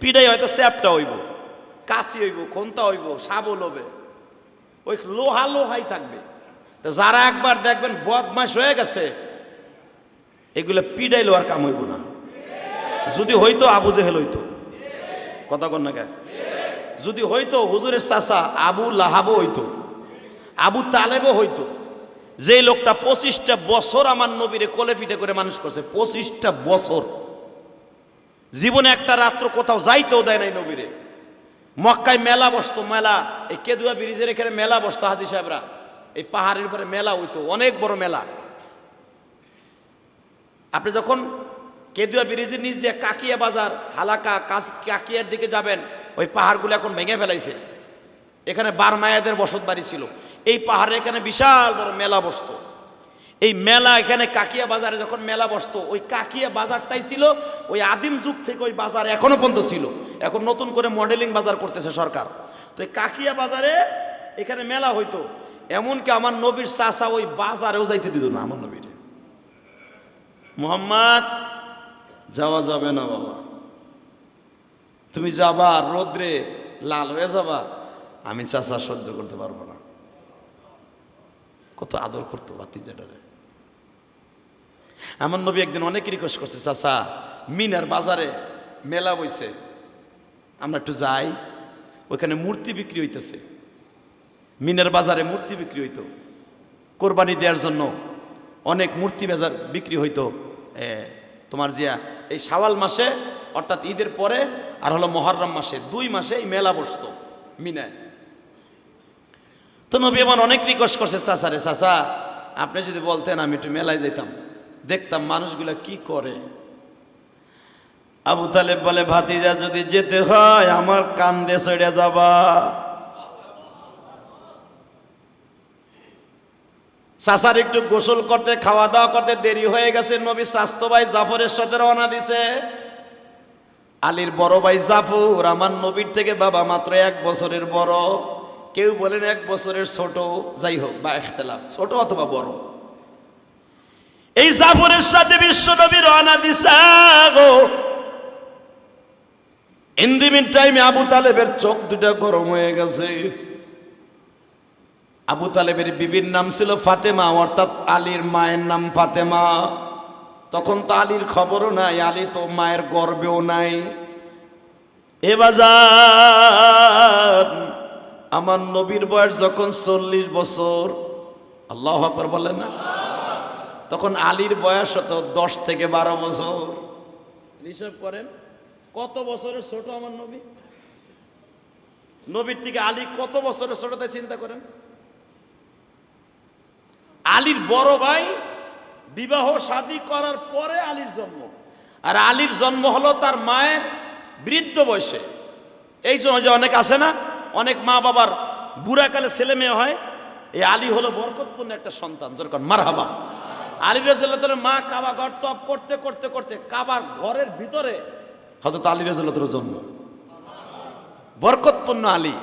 পিডাই হয়তো স্যাপটা হইব, কাশি হইব, খন্তা হইব, শাবল হবে, ওই লোহাই থাকবে। যারা একবার দেখবেন বদমাইশ হয়ে গেছে, এগুলো পিডাইলো আর কাম হইব না। যদি হইতো আবু জেহেল হইতো, কথা কন না কেন? যদি হইতো হুজুরের চাচা আবু লাহাবও হইতো, আবু তালেবও হইতো। যে লোকটা 25টা বছর আমার নবীরে কোলে পিঠে করে মানুষ করছে, 25টা বছর, জীবনে একটা রাত্র কোথাও যাইতেও দেয় নাই নবীরে। মক্কায় মেলা বসতো, মেলা, এই কেদুয়া ব্রিজের এখানে মেলা বসতো, হাজী সাহেবরা এই পাহাড়ের উপরে মেলা হইতো, অনেক বড় মেলা। আপনি যখন কেদুয়া ব্রিজের নিচ দিয়ে কাকিয়া বাজার, হালাকা, কাকিয়ার দিকে যাবেন, ওই পাহাড়গুলো এখন ভেঙে ফেলাইছে। এখানে বারমায়াদের বসত বাড়ি ছিল। এই পাহাড়ে এখানে বিশাল বড় মেলা বসতো। এই মেলা এখানে কাকিয়া বাজারে যখন মেলা বসতো, ওই কাকিয়া বাজারটাই ছিল ওই আদিম যুগ থেকে ওই বাজার এখনো পর্যন্ত ছিল। এখন নতুন করে মডেলিং বাজার করতেছে সরকার। তো এই কাকিয়া বাজারে এখানে মেলা হইতো, এমনকি আমার নবীর চাচা ওই বাজারেও যাইতে দিত না আমার নবীর। মুহাম্মদ যাওয়া যাবে না বাবা, তুমি যাবা রোদ্রে লাল হয়ে যাবা, আমি চাচা সহ্য করতে পারবো না। কত আদর করতো ভাতিজাটারে। আমার নবী একদিন অনেক রিকোয়েস্ট করছে, চাচা মিনার বাজারে মেলা বইছে, আমরা একটু যাই, ওইখানে মূর্তি বিক্রি হইতেছে। মিনার বাজারে মূর্তি বিক্রি হইতো, কোরবানি দেওয়ার জন্য অনেক মূর্তি বাজার বিক্রি হইতো। তোমার জিয়া এই শাওয়াল মাসে, অর্থাৎ ঈদের পরে, আর হলো মুহররম মাসে, 2 মাসে এই মেলা বসতো মিনায়। তো নবী আমার অনেক রিকোয়েস্ট করছে, চাচা রে চাচা আপনি যদি বলতেন আমি একটু মেলায় যেতাম, দেখতাম মানুষগুলা কি করে। আবু তালেব বলে, ভাতিজা যদি যেতে হয় আমার কান্দে চড়ে যাবা। চাচার একটু গোসল করতে খাওয়া দাওয়া করতে দেরি হয়ে গেছে, নবী স্বাস্থ্য ভাই জাফরের সাথে রওনা দিছে। আলীর বড় ভাই জাফর আমার নবীর থেকে বাবা মাত্র 1 বছরের বড়, কেউ বলেন 1 বছরের ছোট, যাই হোক বা ইখতিলাফ, ছোট অথবা বড়। এই জাফরের সাথে বিশ্ব নবী রওনা দিছে গো। ইন দি মিন টাইমে আবু তালেবের চোখ দুটা গরম হয়ে গেছে। আবু তালেবের বিবির নাম ছিল ফাতেমা, অর্থাৎ আলীর মায়ের নাম ফাতেমা। তখন তো আলীর খবরও নাই, আলী তো মায়ের গর্ভেও নাই। এ বাজার আমার নবীর বয়স যখন 40 বছর, আল্লাহু আকবার বলেন না, তখন আলীর বয়স হতো 10 থেকে 12 বছর। হিসাব করেন কত বছরের ছোট আমার নবী। নবীর থেকে আলী কত বছরের ছোট, তাই চিন্তা করেন। আলীর বড় ভাই বিবাহ শাদী করার পরে আলীর জন্ম, আর আলীর জন্ম হলো তার মায়ের বৃদ্ধ বয়সে। এই জন্য যে অনেক আছে না, অনেক মা বাবার বুড়াকালে ছেলে মেয়ে হয়, এই আলী হলো বরকতপূর্ণ একটা সন্তান। যেরকম মারহাবা। আলী রাদিয়াল্লাহু তাআলা মা কাবা ঘর তপ করতে করতে করতে কাবার ঘরের ভিতরে হযরত আলী রাদিয়াল্লাহু তাআলার জন্ম। বরকতপূর্ণ আলী।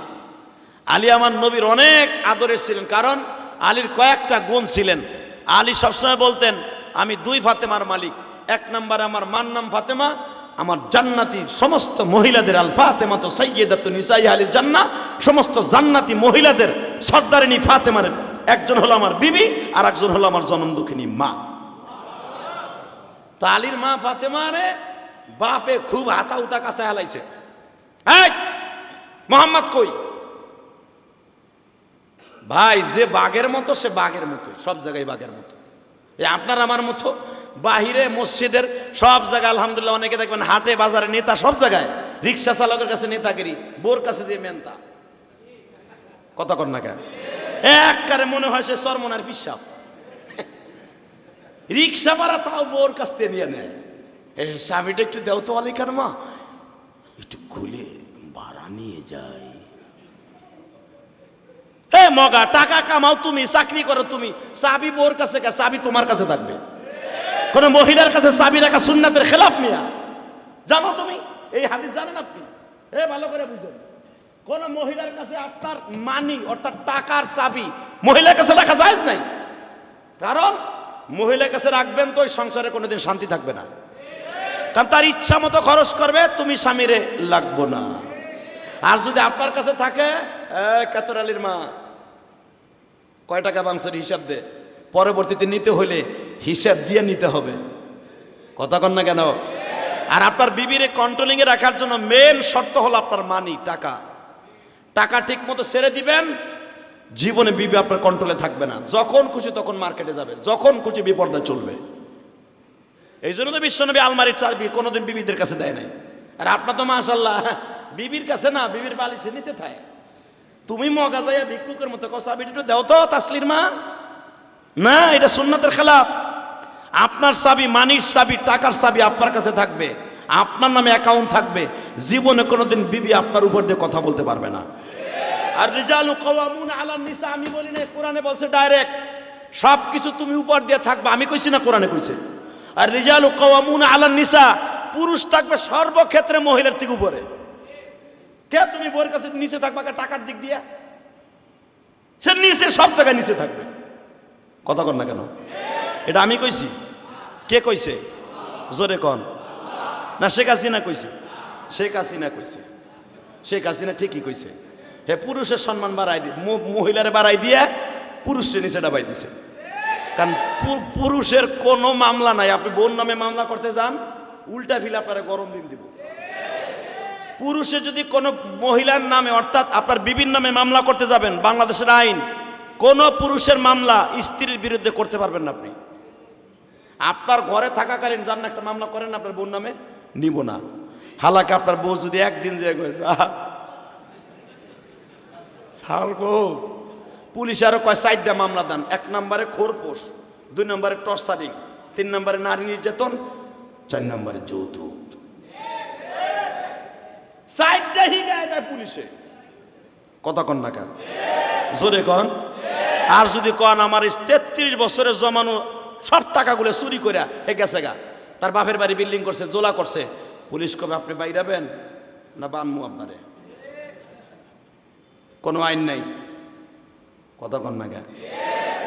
আলী আমার নবীর অনেক আদরের ছিলেন, কারণ আলীর কয়েকটা গুণ ছিলেন। আলী সবসময় বলতেন, আমি 2 ফাতেমার মালিক। 1 নম্বরে আমার মার নাম ফাতেমা, আমার জান্নাতি সমস্ত মহিলাদের আল ফাতেমা তো সাইয়্যিদাতু নিসাই আহলিল জান্নাহ, সমস্ত জান্নাতি মহিলাদের সর্দারিনী ফাতেমার একজন হলো আমার বিবি, আর একজন হলো আমার জনম দুঃখিনী মা। তা আলীর মা ফাতেমারে বাপে খুব হাতা উতা কাছে হালাইছে, এই মোহাম্মদ কই? ভাই যে বাঘের মতো সে বাঘের মতোই, সব জায়গায় বাঘের মতো। এই আপনার আমার মতো বাহিরে মসজিদের সব জায়গায় আলহামদুলিল্লাহ, অনেকে দেখবেন হাটে বাজারে নেতা, সব জায়গায় রিক্সা চালকের কাছে নেতাগিরি, বোর কাছে যে মেনতা, কথা কর না কেন? একবারে মনে হয় সে সরমনার পিসাব। রিক্সা ভাড়া তাও বোর কাছ থেকে নিয়ে নেয়। এই চাবিটা একটু দেও তো আলিকার মা, একটু খুলে ভাড়া নিয়ে যায়। হে মগা, টাকা কামাও তুমি, চাকরি করো তুমি, চাবি বোর কাছে, চাবি তোমার কাছে থাকবে। কোন মহিলার কাছে চাবি রাখা সুন্নাতের খেলাফ মিয়া, জানো তুমি? এই হাদিস জানেন আপনি? ভালো করে বুঝেন। কোন মহিলার কাছে আপনার মানি অর্থাৎ টাকার চাবি মহিলার কাছে রাখা জায়েজ নাই। কারণ মহিলার কাছে রাখবেন তো ওই সংসারে কোনোদিন শান্তি থাকবে না, কারণ তার ইচ্ছা মতো খরচ করবে, তুমি স্বামীরে লাগবো না। আর যদি আপনার কাছে থাকে, কাতর আলীর মা কয় টাকা বাংশের হিসাব দে, পরবর্তীতে নিতে হলে হিসাব দিয়ে নিতে হবে, কথা কন না কেন? আর আপনার বিবিরে কন্ট্রোলিং এ রাখার জন্য মেন শর্ত হলো আপনার মানি, টাকা। টাকা ঠিক মতো ছেড়ে দিবেন, জীবনে বিবি আপনার কন্ট্রোলে থাকবে না। যখন খুশি তখন মার্কেটে যাবে, যখন খুশি বিপর্দা চলবে। এই জন্য তো বিশ্বনবী আলমারির চাবি কোনোদিন বিবিদের কাছে দেয় নাই। আর আপনার তো মাশাআল্লাহ বিবির কাছে না, বিবির বালিশের নিচে থাকে। তুমি মগা যাইয়া ভিক্ষুকের মতো চাবিটা একটু দেও তো তাসলির মা, না, এটা সুন্নাতের খেলাফ। আপনার চাবি, মানির চাবি, টাকার চাবি আপনার কাছে থাকবে, আপনার নামে অ্যাকাউন্ট থাকবে, জীবনে কোনোদিন বিবি আপনার উপর দিয়ে কথা বলতে পারবে না। আর রিজালু কাওয়ামুনা আলান নিসা, আমি বলি না, কোরআনে বলছে ডাইরেক্ট সবকিছু তুমি উপর দিয়ে থাকবে, আমি কইছি না, কোরআনে কইছে। আর রিজালু কাওয়ামুনা আলান নিসা, পুরুষ থাকবে সর্বক্ষেত্রে মহিলার থেকে উপরে। কে তুমি বউয়ের কাছে নিচে থাকবা টাকার দিক দিয়া? সে নিচে, সব জায়গায় নিচে থাকবে, কথা কন না কেন? এটা আমি কইছি? কে কইছে? জোরে কন না। শেখ হাসিনা কইছে? শেখ হাসিনা কইছে। শেখ হাসিনা ঠিকই কইছে। হে পুরুষের সম্মান বাড়াই দিয়ে, মহিলারে বাড়াই দিয়ে পুরুষের নিচে ডাবাই দিছে। কারণ পুরুষের কোনো মামলা নাই। আপনি বোন নামে মামলা করতে যান, উল্টা ফিলে আপনারা গরম ডিম দিব। পুরুষে যদি কোনো মহিলার নামে অর্থাৎ আপনার বিবির নামে মামলা করতে যাবেন, বাংলাদেশের আইন কোন পুরুষের মামলা স্ত্রীর বিরুদ্ধে করতে পারবেন না। আপনি আপনার ঘরে থাকাকালীন যান না একটা মামলা করেন না আপনার বোন নামে, নিব না। হালাকে আপনার বউ যদি একদিন যে ছাড়বো, পুলিশ আরো কয় 4টা মামলা দেন। 1 নম্বরে খোরপোশ, 2 নম্বরে টর্চারিং, 3 নম্বরে নারী নির্যাতন, 4 নম্বরে যৌতুক। 4টা হিগায় দেয় পুলিশে। কথা কন না কেন? জোরে কন। আর যদি কন আমার 33 বছরের জমানো সব টাকাগুলো চুরি করে গেছে গা, তার বাপের বাড়ি বিল্ডিং করছে, জোলা করছে, পুলিশ কবে আপনি বাইরাবেন না বানমু আপনারে? কোনো আইন নাই। কথা কন না কেন?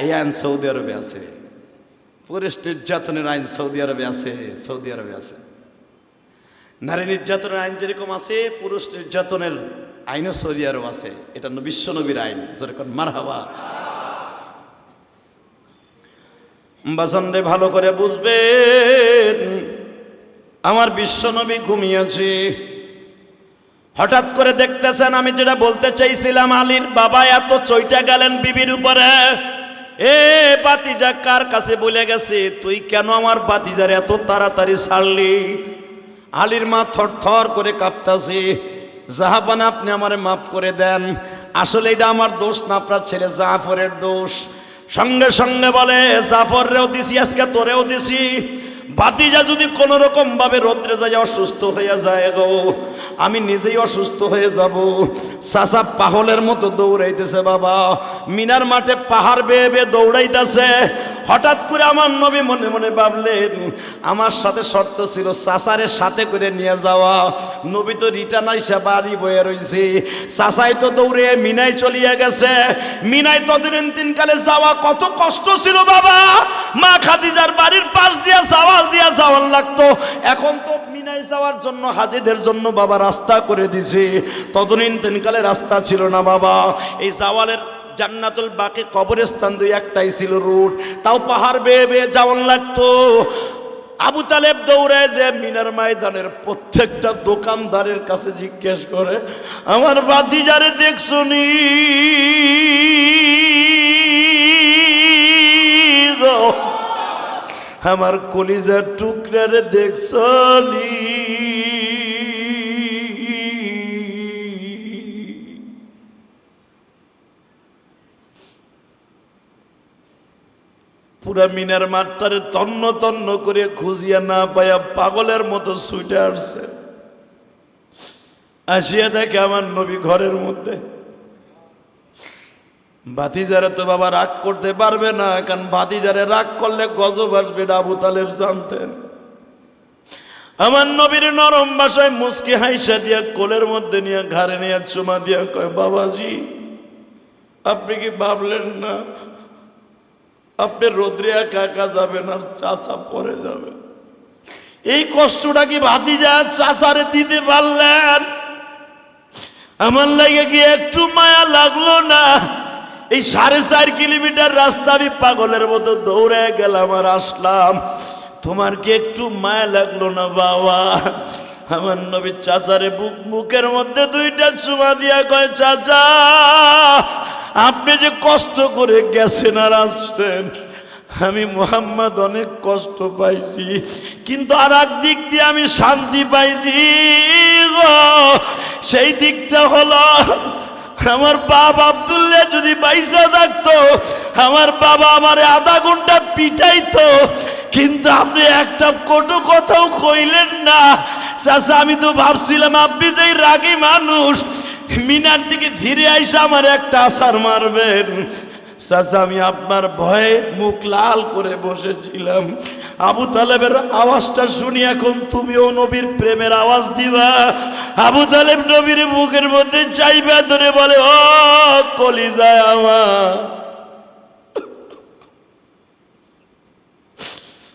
এই আইন সৌদি আরবে আছে। পুরুষ নির্যাতনের আইন সৌদি আরবে আছে, সৌদি আরবে আছে। নারী নির্যাতনের আইন যেরকম আছে, পুরুষ নির্যাতনের আইনও সৌদি আরব আছে। এটা বিশ্ব নবীর আইন। যেরকম মারহাবা। বাজানরে ভালো করে বুঝবেন, আমার বিশ্ব নবী ঘুমিয়েছে, হঠাৎ করে দেখতেছেন আমি যেটা বলতে চাইছিলাম, আলীর বাবা এত চইটা গেলেন বিবির উপরে। এ বাতিজা কার কাছে বলে গেছে, তুই কেন আমার বাতিজার এত তাড়াতাড়ি ছাড়লি? আলীর মা থর থর করে কাঁপতাছে, জাহাপানা আপনি আমারে মাফ করে দেন, আসলে এটা আমার দোষ না, আপনার ছেলে জাফরের দোষ। সঙ্গে সঙ্গে বলে, জাফরেও দিছি, আজকে তোরেও দিছি। বাতিজা যদি কোন রকম ভাবে রোদ্রে যায় অসুস্থ হয়ে যায় গো, আমি নিজেই অসুস্থ হয়ে যাব। চাচা পাগলের মতো দৌড়াইতেছে বাবা, মিনার মাঠে পাহাড় বেয়ে বেয়ে দৌড়াইতেছে। হঠাৎ করে আমার নবী মনে মনে ভাবলেন, আমার সাথে শর্ত ছিল চাচারে সাথে করে নিয়ে যাওয়া। নবী তো রিটার্ন আইসা বাড়ি বয়ে রয়েছে, চাচাই তো দৌড়ে মিনায় চলিয়ে গেছে। মিনায় ততদিন 3 কালে যাওয়া কত কষ্ট ছিল বাবা। মা খাদিজার বাড়ির পাশ দিয়া যাওয়ার লাগতো, এখন তো মিনায় যাওয়ার জন্য হাজিদের জন্য বাবা রাস্তা করে দিছে। ততদিন 3 কালে রাস্তা ছিল না বাবা। এই জাওয়ালের জান্নাতুল বাকি কবরস্থান 2-1টাই ছিল রুট, তাও পাহাড় বেয়ে বেয়ে যাওয়ার লাগতো। আবু তালেব দৌড়ে যে মিনার ময়দানের প্রত্যেকটা দোকানদারের কাছে জিজ্ঞেস করে, আমার ভাতিজারে দেখছনি? আমার কলিজার টুকরারে দেখছনি? পুরা মিনার মাঠটারে তন্ন তন্ন করে খুঁজিয়া না পাইয়া পাগলের মতো ছুটে আসছে। আসিয়া দেখে আমার নবী ঘরের মধ্যে। ভাতিজারে তো বাবা রাগ করতে পারবে না, কারণ ভাতিজারে রাগ করলে গজব আসবে, আবু তালেব জানতেন। আমার নবীর নরম ভাষায় মুস্কি হাইসা দিয়া কোলের মধ্যে নিয়ে ঘাড়ে নিয়ে চুমা দিয়া কয়, বাবাজি আপনি কি ভাবলেন না আপনি রোদ্রে একা একা যাবেন আর চাচা পরে যাবে? এই কষ্টটা কি ভাতিজা চাচারে দিতে পারলেন? আমার লাগে কি একটু মায়া লাগলো না? এই 4.5 কিলোমিটার রাস্তা আমি পাগলের মতো দৌড়ে গেলাম আর আসলাম, তোমার কি একটু মায়া লাগলো না বাবা? আমার নবী চাচারে বুকের মধ্যে 2টা চুমা দিয়া কয়, চাচা আপনি যে কষ্ট করে গেছেন আর আসছেন, আমি মুহাম্মদ অনেক কষ্ট পাইছি, কিন্তু আর এক দিক দিয়ে আমি শান্তি পাইছি। সেই দিকটা হলো, আমার বাবা আব্দুল্লাহ যদি পয়সা থাকতো, আমার বাবা আমারে আধা ঘন্টা পিটাইতো, কিন্তু আপনি একটা কটু কথাও কইলেন না। চাচা আমি তো ভাবছিলাম আপনি যে রাগী মানুষ, মিনার দিকে ফিরে আইসা আমার একটা আছার মারবেন। চাচা আমি আপনার ভয়ে মুখ লাল করে বসেছিলাম। আবু তালেবের আওয়াজটা শুনি এখন তুমিও নবীর প্রেমের আওয়াজ দিবা। আবু তালেব নবীর মুখের মধ্যে চাইবা ধরে বলে, ও কলিজা আমার,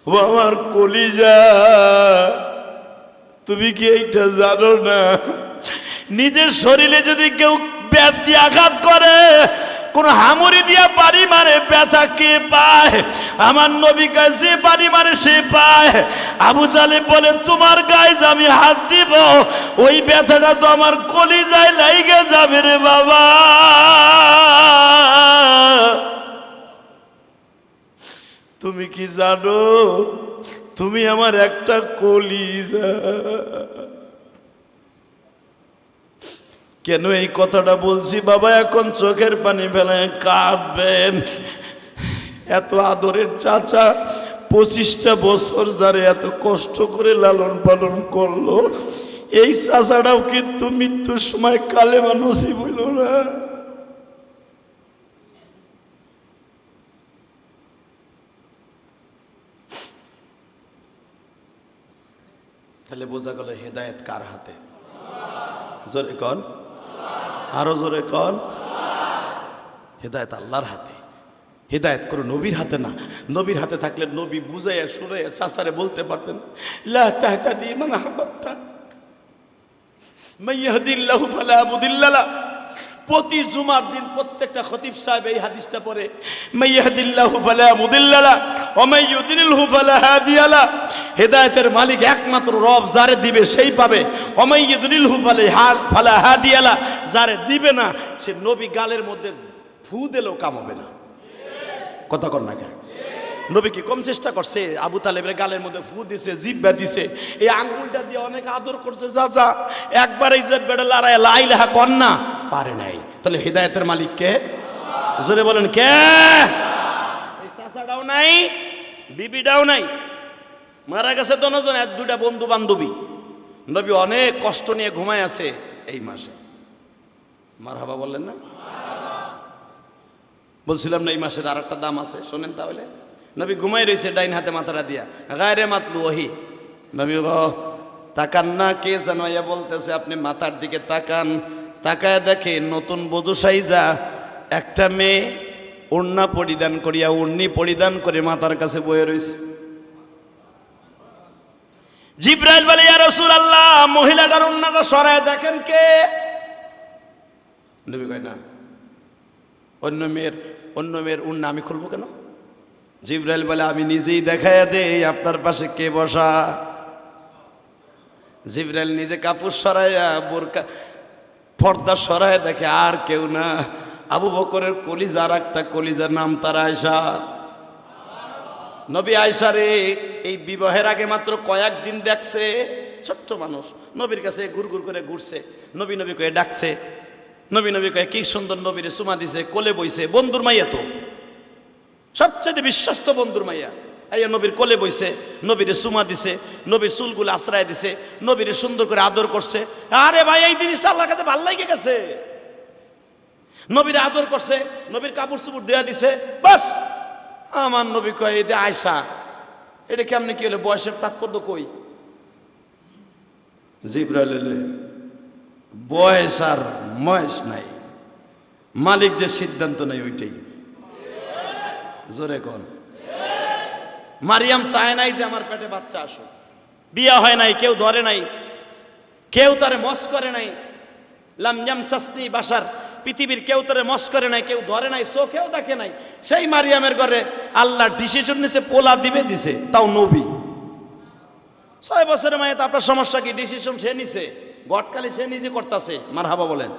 ও আমার কলিজা, তুমি কি এইটা জানো না? নিজের শরীরে যদি কেউ ব্যাট দিয়ে আঘাত করে, কোন হামুরি দিয়া বাড়ি মারে, ব্যথা কে পায়? আমার নবী কাছে বাড়ি মারে সে পায়। আবু তালেব বলে, তোমার গায়ে যে আমি হাত দিব, ওই ব্যথাটা তো আমার কলিজায় লাইগে যাবে রে বাবা। তুমি কি জানো, তুমি আমার একটা কলিজা। কেন এই কথাটা বলছি বাবা? এখন চোখের পানি ফেলে কাঁদবেন। এত আদরের চাচা 25টা বছর যারে এত কষ্ট করে লালন পালন করলো, এই চাচাটাও কিন্তু মৃত্যুর সময় কালেমা নসিব হইল না। তাহলে বোঝা গেল হেদায়েত কার হাতে? জোরে কন, আরো জোরে কন। হেদায়েত আল্লাহর হাতে, হেদায়েত কোনো নবীর হাতে না। নবীর হাতে থাকলে নবী বুঝাইয়া শুনাইয়া চাচারে বলতে পারতেন, লা তাহতাদি মান আহবাবতা মাইয়াহদিল্লাহু ফালা মুদিল্লা লাহু। প্রতি জুমার দিন প্রত্যেকটা খতিব সাহেব এই হাদিসটা পড়ে, মাইয়াহদিল্লাহু ফালা মুদিল্লা লাহু ওয়া মাইয়ুদ্লিলহু ফালা হাদিয়া লাহু। হেদায়েতের মালিক একমাত্র রব, যারে দিবে সেই পাবে। ওয়া মাইয়ুদ্লিলহু ফালা হাদিয়া লাহু, যারে দিবে না সে নবী গালের মধ্যে ফু দিলেও কাম হবে না। কথা কর না কেন? নবী কি কম চেষ্টা করছে? আবু তালেবের গালের মধ্যে ফু দিছে, জিব্বা দিছে, এই আঙ্গুলটা দিয়ে অনেক আদর করছে, যা যা একবার এই যে বেড়ে লড়াই লা ইলাহা কর না পারে নাই। তাহলে হিদায়াতের মালিক কে? জোরে বলেন কে? এই চাচাটাও নাই, বিবিটাও নাই, মারা গেছে দনজন, এক দুটা বন্ধু বান্ধবী। নবী অনেক কষ্ট নিয়ে ঘুমায় আছে এই মাসে। মারহাবা বললেন না? বলছিলাম না এই মাসের আর একটা দাম আছে, শোনেন তাহলে। নবী ঘুমাই রয়েছে ডাইন হাতে মাথাটা দিয়া, গায়রে মাতলু ওহি। নবী তাকান না, কে যেন বলতেছে আপনি মাথার দিকে তাকান। তাকায় দেখে নতুন বধূ সাইজা একটা মেয়ে ওড়না পরিধান করিয়া, ওড়নি পরিধান করে মাথার কাছে বয়ে রয়েছে। জিব্রাইল বলে, ইয়া রাসূলুল্লাহ, মহিলাটার ওড়নাটা সরায় দেখেন কে? নবী কয় না, অন্য মেয়ের ওড়না আমি খুলবো কেন? জিব্রাইল বলে, আমি নিজেই দেখাইয়া দেই আপনার পাশে কে বসা। জিব্রাইল নিজে কাপড় সরাইয়া বোরকা পর্দা সরাইয়া দেখে আর কেউ না, আবু বকরের কলিজার একটা কলিজার নাম তার আয়েশা। নবী আয়েশা রে এই বিবাহের আগে মাত্র কয়েকদিন দেখছে, ছোট্ট মানুষ, নবীর কাছে ঘুরঘুর করে ঘুরছে, নবী নবী কয়ে ডাকছে, নবী নবী কয়ে কি সুন্দর নবীরে চুমা দিছে, কোলে বইছে, বন্ধুর মাইয়া তো, সবচেয়ে বিশ্বস্ত বন্ধুর মাইয়া। এই নবীর কোলে বইছে, নবীরে চুমা দিছে, নবীর চুলগুলো আশ্রয় দিছে, নবীরে সুন্দর করে আদর করছে। আরে ভাই, এই জিনিসটা আল্লাহর কাছে ভালো লাগে গেছে। নবীরে আদর করছে, নবীর কাপড় চুপড় দেয়া দিছে, বাস। আমার নবী কয়, এই যে আয়েশা, এটা কেমনে কি হলো? বয়সের তাৎপর্য কই? জিব্রাইল এলে, বয়স আর ময়স নাই, মালিক যে সিদ্ধান্ত নেই ওইটাই। জোরে কোন। মারিয়াম চায় নাই যে আমার পেটে বাচ্চা আসুক, বিয়া হয় নাই, কেউ ধরে নাই, কেউ তারে মস করে নাই। লাম ইয়ামসাসনি বাশার, পৃথিবীর কেউ তারে মস করে নাই, কেউ ধরে নাই, চোখেও দেখে নাই। সেই মারিয়ামের ঘরে আল্লাহ ডিসিশন নিছে, পোলা দিছে, তাও নবী। 6 বছরের মায়ে, তো আপনার সমস্যা কি? ডিসিশন সে নিছে, গটকালি সে নিজে করতেছে। মারহাবা বলেন।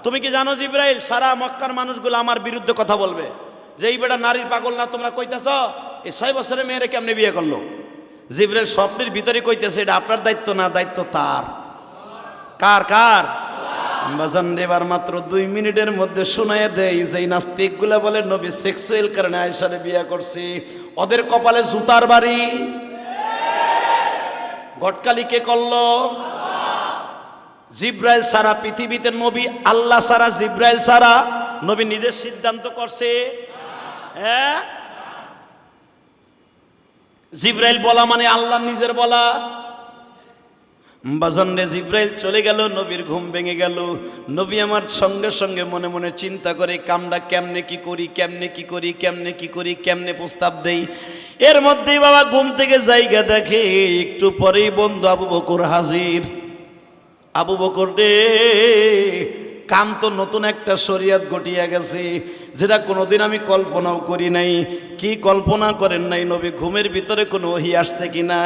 তুমি কি জানো জিব্রাইল সারা মক্কার মানুষগুলো আমার বিরুদ্ধে কথা বলবে যে এই বেটা নারীর পাগল না, তোমরা কইতেছ এই 6 বছরের মেয়েরে কেমনে বিয়ে করলো? জিব্রাইল স্বপ্নের ভিতরে কইতেছে, এটা আপনার দায়িত্ব না, দায়িত্ব তার। কার? কার? বাজান এবার মাত্র 2 মিনিটের মধ্যে শোনায় দেয় যে এই নাস্তিকগুলা বলে নবী সেক্সুয়াল কারণে আয়েশারে বিয়ে করছি, ওদের কপালে জুতার বাড়ি। গটকালি কে করলো? জিব্রাইল সারা পৃথিবীতে নবী, আল্লাহ সারা, জিব্রাইল সারা নবী নিজের সিদ্ধান্ত করছে? হ্যাঁ, জিব্রাইল বলা মানে আল্লাহ নিজের বলা। বাজানে জিব্রাইল চলে গেল, নবীর ঘুম ভেঙে গেল। নবী আমার সঙ্গে সঙ্গে মনে মনে চিন্তা করে, কামটা কেমনে কি করি, কেমনে কি করি, কেমনে কি করি, কেমনে প্রস্তাব দেই। এর মধ্যেই বাবা ঘুম থেকে জায়গা দেখে, একটু পরেই বন্ধু আবু বকর হাজির। আবু বকর রে, কাম তো নতুন একটা শরিয়ত ঘটিয়া গেছে, যেটা কোনোদিন আমি কল্পনাও করি নাই। কি কল্পনা করেন নাই? নবী ঘুমের ভিতরে কোনো ওহী আসছে কিনা?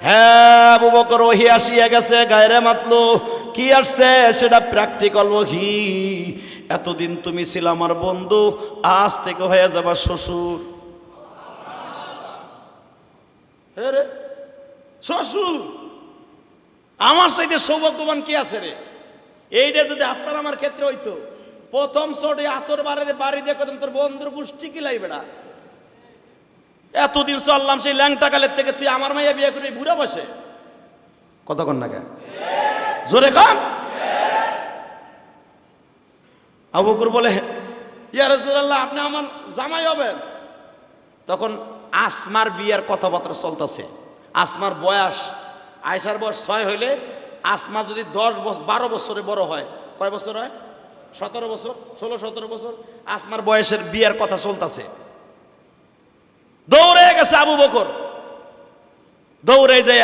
হ্যাঁ আবু বকর, ওহী আসিয়া গেছে, গায়রে মাতলো। কি আসছে? সেটা প্র্যাকটিক্যাল ওহী। এতদিন তুমি ছিল আমার বন্ধু, আজ থেকে হয়ে যাবা শ্বশুর। রে শ্বশুর, আমার চাইতে সৌভাগ্যবান কি আছে রে? এইটা যদি আপনার আমার ক্ষেত্রে হইতো, প্রথম চোটে আতর বাড়ি দিয়ে কদম তোর বন্ধুর গোষ্ঠী কি লাই বেড়া। এতদিন চললাম সেই ল্যাংটা কালের থেকে, তুই আমার মাইয়া বিয়ে করে বুড়া বসে কতক্ষণ না কেন জোরে কম। আবু বকর বলে, ইয়া রাসূলুল্লাহ, আপনি আমার জামাই হবেন। তখন আসমার বিয়ের কথাবার্তা চলতেছে। আসমার বয়স, আয়েশার বয়স 6 হইলে আসমা যদি 12 বছরে বড় হয়, কয় বছর হয়? 17 বছর, 16-17 বছর। আসমার বয়সের বিয়ের কথা চলতেছে। দৌড়ে গেছে আবু বকর, দৌড়ে যায়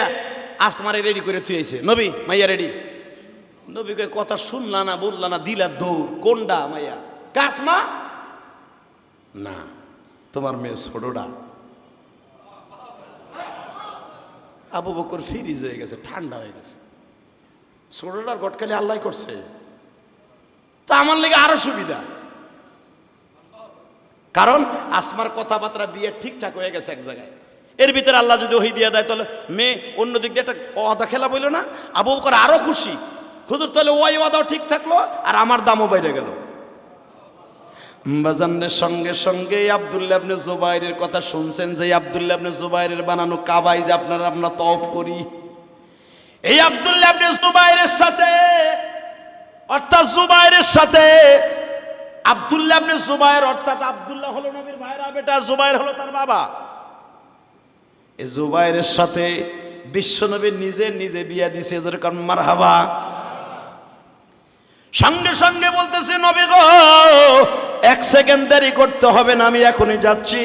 আসমারে রেডি করে থুয়েছে। নবী, মাইয়া রেডি। নবীকে কথা শুনলা না, বললা না, দিলা দৌড়। কোনটা মাইয়া? কাসমা না, তোমার মেয়ে ছোটটা। আবু বকর ফ্রিজ হয়ে গেছে, ঠান্ডা হয়ে গেছে। ছোটটার গটকালি আল্লাহ করছে, তা আমার লেগে আরো সুবিধা। কারণ আসমার কথাবার্তা বিয়ে ঠিকঠাক হয়ে গেছে এক জায়গায়। এর ভিতরে আল্লাহ যদি ওহী দিয়ে দেয়, তাহলে মেয়ে অন্য দিক দিয়ে একটা ওয়াদা খেলা বললো না, আবু বকর আরো খুশি। হুজুর, তাহলে ওই ওয়াদাও ঠিক থাকলো আর আমার দামও বাইরে গেল। বাজানের সঙ্গে সঙ্গে আব্দুল্লাহ ইবনে জুবাইরের কথা শুনছেন, যে আব্দুল্লাহ ইবনে জুবাইরের বানানো কাবায় যে আমরা তওয়াফ করি, এই আব্দুল্লাহ ইবনে জুবাইরের সাথে, অর্থাৎ জুবাইরের সাথে আব্দুল্লাহ ইবনে জুবাইর, অর্থাৎ আব্দুল্লাহ হলো নবীর ভাইরা বেটা, জুবাইর হলো তার বাবা। এই জুবাইরের সাথে বিশ্বনবী নিজে নিজে বিয়ে দিছে, যেরকম মারহাবা। সঙ্গে সঙ্গে বলতেছে, নবী গো, 1 সেকেন্ড দেরি করতে হবে না, আমি এখনই যাচ্ছি।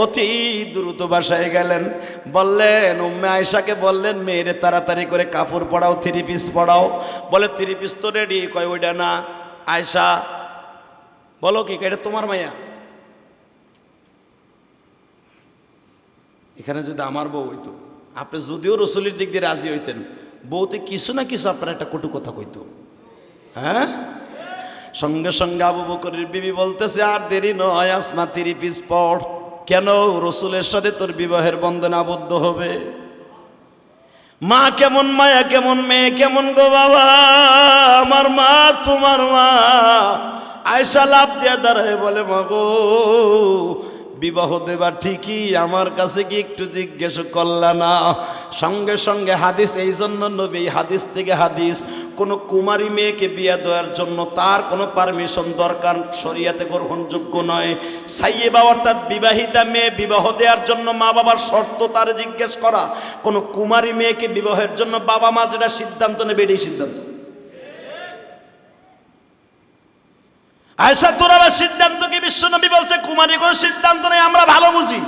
অতি দ্রুত বাসায় গেলেন, বললেন উম্মে আয়েশাকে বললেন, মেয়েরে তাড়াতাড়ি করে কাপড় পরাও, 3 পিস পরাও। বলে 3 পিস তো রেডি। কয় ওইটা না। আয়েশা বলো কি, এটা তোমার মাইয়া? এখানে যদি আমার বউ হইতো, আপনি যদিও রসুলের দিক দিয়ে রাজি হইতেন, বউতে কিছু না কিছু আপনার একটা কটু কথা কইতো। হ্যাঁ, সঙ্গে সঙ্গে আবু বকরের বিবি বলতেছে, আর দেরি নয়, আসমা 3 পিস পর। কেন? রসুলের সাথে তোর বিবাহের বন্ধনে আবদ্ধ হবে। মা কেমন, মায়া কেমন, মেয়ে কেমন গো বাবা? আমার মা, তোমার মা। আয়েশা লাফ দিয়ে দাঁড়ায় বলে, মা গো, বিবাহ দেবা ঠিকই, আমার কাছে কি একটু জিজ্ঞেস করলা না? সঙ্গে সঙ্গে হাদিস, এই জন্য নবী হাদিস থেকে হাদিস, কোনো কুমারী মেয়েকে বিয়ে দেওয়ার জন্য তার কোনো পারমিশন দরকার, শরীয়তে গ্রহণযোগ্য নয়। সাইয়েবা অর্থাৎ বিবাহিতা মেয়ে বিবাহ দেওয়ার জন্য মা বাবার শর্ত তার জিজ্ঞেস করা। কোনো কুমারী মেয়েকে বিবাহের জন্য বাবা মা যেটা সিদ্ধান্ত নেবে, এটাই সিদ্ধান্ত। আয়েশা, তোর আবার সিদ্ধান্ত কি? বিশ্বনবী বলছে কুমারী কোনো সিদ্ধান্ত নেই, আমরা ভালো বুঝি।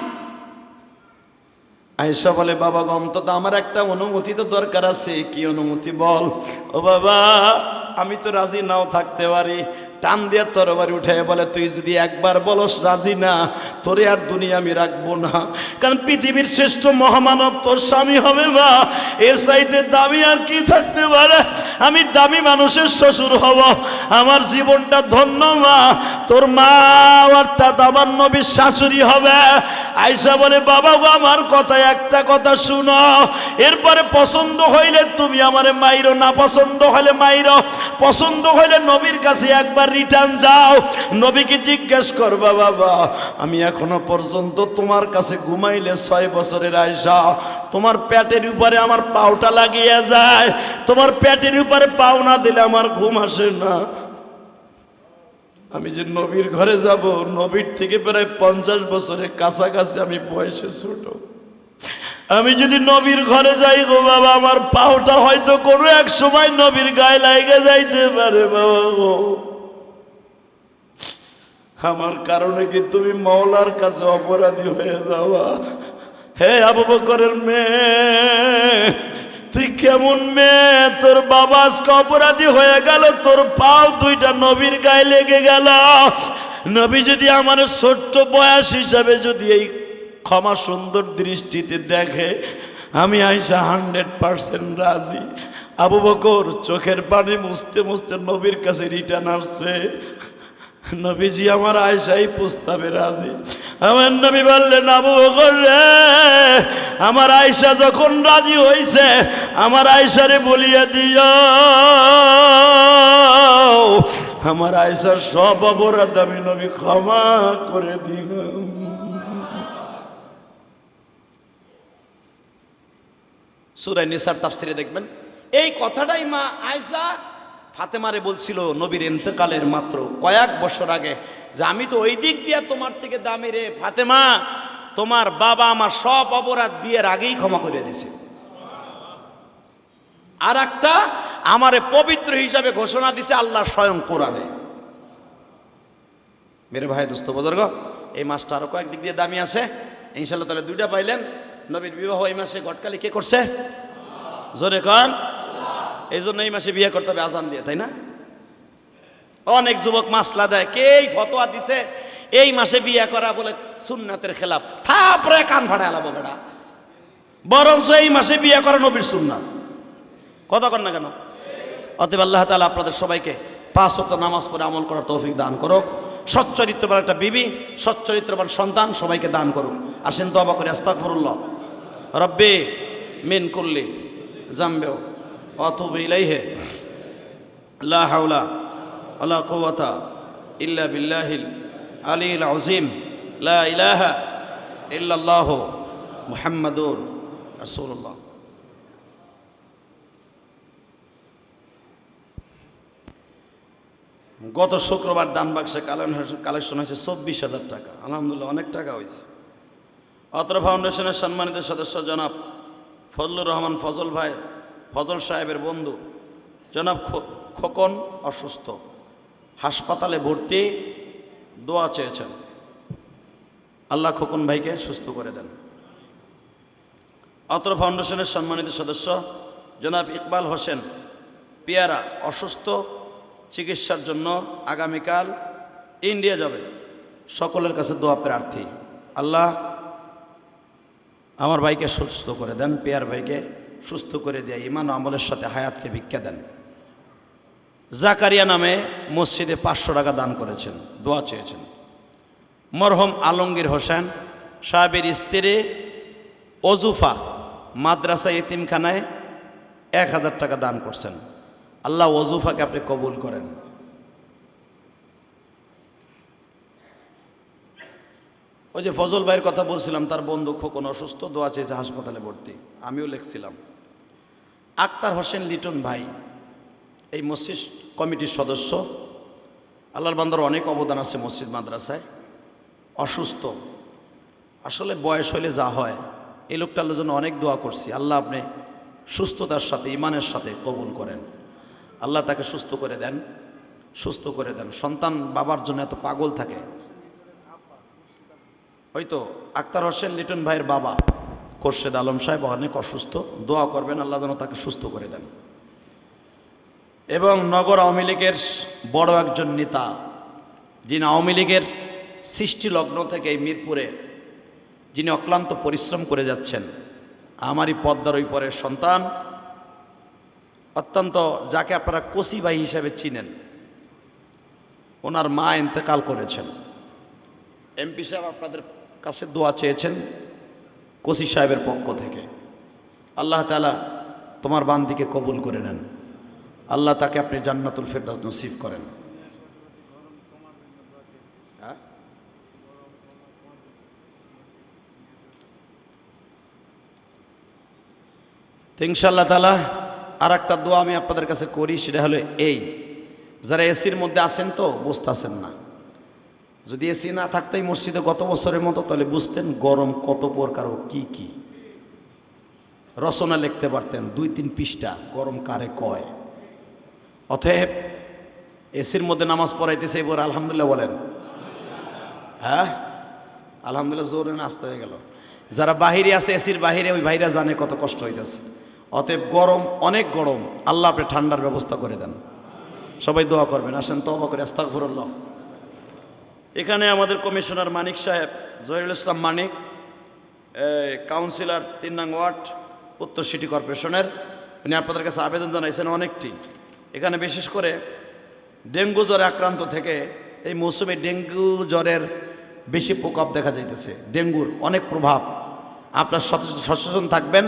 আয়েশা বলে, বাবা গো, অন্তত আমার একটা অনুমতি তো দরকার আছে। কি অনুমতি বল? ও বাবা, আমি তো রাজি নাও থাকতে পারি। টান দিয়ে তরবারি উঠে বলে, তুই যদি একবার বলস রাজি না, তোরে আর দুনিয়া আমি রাখবো না। কারণ পৃথিবীর শ্রেষ্ঠ মহামানব তোর স্বামী হবে মা, এর চাইতে দামি আর কি থাকতে পারে? আমি দামি মানুষের শ্বশুর হব, আমার জীবনটা ধন্য মা। তোর মা অর্থাৎ আমার নবীর শাশুড়ি হবে। আয়েশা বলে, বাবা গো, আমার কথা একটা কথা শুনো, এরপরে পছন্দ হইলে তুমি আমারে মাইরো, না পছন্দ হইলে মাইরো। পছন্দ হইলে নবীর কাছে একবার রিটার্ন যাও, নবীকে জিজ্ঞেস করবা, বাবা আমি এখনো পর্যন্ত তোমার কাছে ঘুমাইলে 6 বছরের আয়েশা, তোমার পেটের উপরে আমার পাউটা লাগিয়ে যায়, তোমার পেটের উপরে পাও না দিলে আমার ঘুম আসে না। আমি যে নবীর ঘরে যাব, নবীর থেকে প্রায় 50 বছরের কাছাকাছি আমি বয়সে ছোট। আমি যদি নবীর ঘরে যাই গো বাবা, আমার পাওটা হয়তো কোনো এক সময় নবীর গায়ে লাগে যাইতে পারে বাবা গো। আমার কারণে কি তুমি মওলার কাছে অপরাধী হয়ে যাওয়া? হে আবু বকরের মেয়ে, তুই কেমন মেয়ে? তোর বাবা আজকে অপরাধী হয়ে গেল, তোর পাও 2টা নবীর গায়ে লেগে গেল। নবী যদি আমার ছোট্ট বয়স হিসাবে যদি এই ক্ষমা সুন্দর দৃষ্টিতে দেখে, আমি আয়েশা 100% রাজি। আবু বকর চোখের পানি মুছতে মুছতে নবীর কাছে রিটার্ন আসছে, নবীজি আমার আয়েশাই প্রস্তাবে রাজি। আমার নবী বললেন, আবু বকর রে, আমার আয়েশা যখন রাজি হয়েছে, আমার আয়েশারে বলিয়া দিও, আমার আয়েশার সব অপরাধ আমি নবী ক্ষমা করে দিলাম। সূরা নিসার তাফসিরে দেখবেন এই কথাটাই মা আয়েশা ফাতেমারে বলছিল নবীর ইন্তেকালের মাত্র কয়েক বছর আগে, যে আমি তো ওই দিক দিয়ে তোমার থেকে দামি রে ফাতেমা, তোমার বাবা আমার সব অপরাধ বিয়ের আগেই ক্ষমা করে দিয়েছে। আর একটা আমারে পবিত্র হিসাবে ঘোষণা দিছে আল্লাহ স্বয়ং কোরআনে। মেরে ভাই দোস্ত বুজুর্গ, এই মাসটা আরো কয়েক দিক দিয়ে দামি আছে ইনশাল্লাহ। তাহলে দুইটা পাইলেন, নবীর বিবাহ এই মাসে ঘটকালি কে করছে? জোরে কন। এই জন্য এই মাসে বিয়ে করতে হবে আজান দিয়ে, তাই না? অনেক যুবক মাসলা দেয়, কে ফতোয়া দিছে এই মাসে বিয়ে করা বলে সুন্নাতের খেলাফ, থাপড়ে কান ফাটায় আলাবো বেড়া, বরঞ্চ এই মাসে বিয়ে করা নবীর সুন্নাত। কথা কন না কেন? অতএব আল্লাহ তাআলা আপনাদের সবাইকে 5 ওয়াক্ত নামাজ পড়ে আমল করার তৌফিক দান করুক, সচ্চরিত্রবান একটা বিবি, সচ্চরিত্রবান সন্তান সবাইকে দান করুক। আসেন তওবা করি, আস্তাগফিরুল্লাহ রব্বি মিন কুল্লি যামবি ওয়া আতুবু ইলাইহি, লা হাওলা ওয়ালা কুওয়াতা ইল্লা বিল্লাহিল আলিয়্যিল আযীম, লা ইলাহা ইল্লাল্লাহু মুহাম্মাদুর রাসূলুল্লাহ। গত শুক্রবার দান বাক্সে কালেকশন হয়েছে 24,000 টাকা। আলহামদুলিল্লাহ, অনেক টাকা হয়েছে। অত্র ফাউন্ডেশনের সম্মানিত সদস্য জনাব ফজলুর রহমান ফজল ভাই, ফজল সাহেবের বন্ধু জনাব খোকন অসুস্থ, হাসপাতালে ভর্তি, দোয়া চেয়েছেন, আল্লাহ খোকন ভাইকে সুস্থ করে দেন। অত্র ফাউন্ডেশনের সম্মানিত সদস্য জনাব ইকবাল হোসেন পিয়ারা অসুস্থ, চিকিৎসার জন্য আগামীকাল ইন্ডিয়া যাবে, সকলের কাছে দোয়া প্রার্থী। আল্লাহ আমার ভাইকে সুস্থ করে দেন, পেয়ার ভাইকে সুস্থ করে দিয়ে ইমান ও আমলের সাথে হায়াতকে ভিক্ষা দেন। জাকারিয়া নামে মসজিদে 500 টাকা দান করেছেন, দোয়া চেয়েছেন। মরহুম আলমগীর হোসেন সাহেবের স্ত্রী ওজুফা মাদ্রাসা ইতিমখানায় 1000 টাকা দান করছেন, আল্লাহ ওজুফাকে আপনি কবুল করেন। ওই যে ফজল ভাইয়ের কথা বলছিলাম, তার বন্ধু খোকন অসুস্থ, দোয়া চেয়েছে, হাসপাতালে ভর্তি, আমিও লিখছিলাম। আক্তার হোসেন লিটন ভাই এই মসজিদ কমিটির সদস্য, আল্লাহর বান্দার অনেক অবদান আছে মসজিদ মাদ্রাসায়, অসুস্থ, আসলে বয়স হলে যা হয়। এই লোকটার জন্য অনেক দোয়া করছি, আল্লাহ আপনি সুস্থতার সাথে ইমানের সাথে কবুল করেন, আল্লাহ তাকে সুস্থ করে দেন, সুস্থ করে দেন। সন্তান বাবার জন্য এত পাগল থাকে। ওই তো আক্তার হোসেন লিটন ভাইয়ের বাবা খোরশেদ আলম সাহেব অনেক অসুস্থ, দোয়া করবেন আল্লাহ যেন তাকে সুস্থ করে দেন। এবং নগর আওয়ামী লীগের বড় একজন নেতা, যিনি আওয়ামী লীগের সৃষ্টি লগ্ন থেকে এই মিরপুরে যিনি অক্লান্ত পরিশ্রম করে যাচ্ছেন, আমারই পদ্মার ওই পরের সন্তান, অত্যন্ত যাকে আপনারা কোসি ভাই হিসাবে চিনেন, ওনার মা ইন্তেকাল করেছেন। এমপি সাহেব আপনাদের কাছে দোয়া চেয়েছেন কোসি সাহেবের পক্ষ থেকে, আল্লাহ তাআলা তোমার বান্দিকে কবুল করে নেন, আল্লাহ তাকে আপনি জান্নাতুল ফেরদাউস নসিব করেন। ইনশাআল্লাহ তাআলা আর একটা দোয়া আমি আপনাদের কাছে করি, সেটা হলো এই, যারা এসির মধ্যে আছেন তো বুঝতেছেন না, যদি এসি না থাকতো এই মসজিদে গত বছরের মতো, তাহলে বুঝতেন গরম কত প্রকার ও কি কি। রচনা লিখতে পারতেন 2-3 পৃষ্ঠা, গরম কারে কয়। অতএব এসির মধ্যে নামাজ পড়াইতেছে, এবার আলহামদুলিল্লাহ বলেন। হ্যাঁ আলহামদুলিল্লাহ, জোরে নাস্তা হয়ে গেল। যারা বাহিরে আছে এসির বাহিরে, ওই ভাইরা জানে কত কষ্ট হইতেছে। অতএব গরম, অনেক গরম, আল্লাহ আপনি ঠান্ডার ব্যবস্থা করে দেন। সবাই দোয়া করবেন। আসেন তওবা করে, আস্তাগফিরুল্লাহ। এখানে আমাদের কমিশনার মানিক সাহেব, জহিরুল ইসলাম মানিক, কাউন্সিলর 3 নং ওয়ার্ড উত্তর সিটি কর্পোরেশনের, উনি আপনাদের কাছে আবেদন জানাইছেন অনেকটি। এখানে বিশেষ করে ডেঙ্গু জ্বরে আক্রান্ত থেকে এই মৌসুমে ডেঙ্গু জ্বরের বেশি প্রকোপ দেখা যাইতেছে, ডেঙ্গুর অনেক প্রভাব। আপনার সচেতন থাকবেন।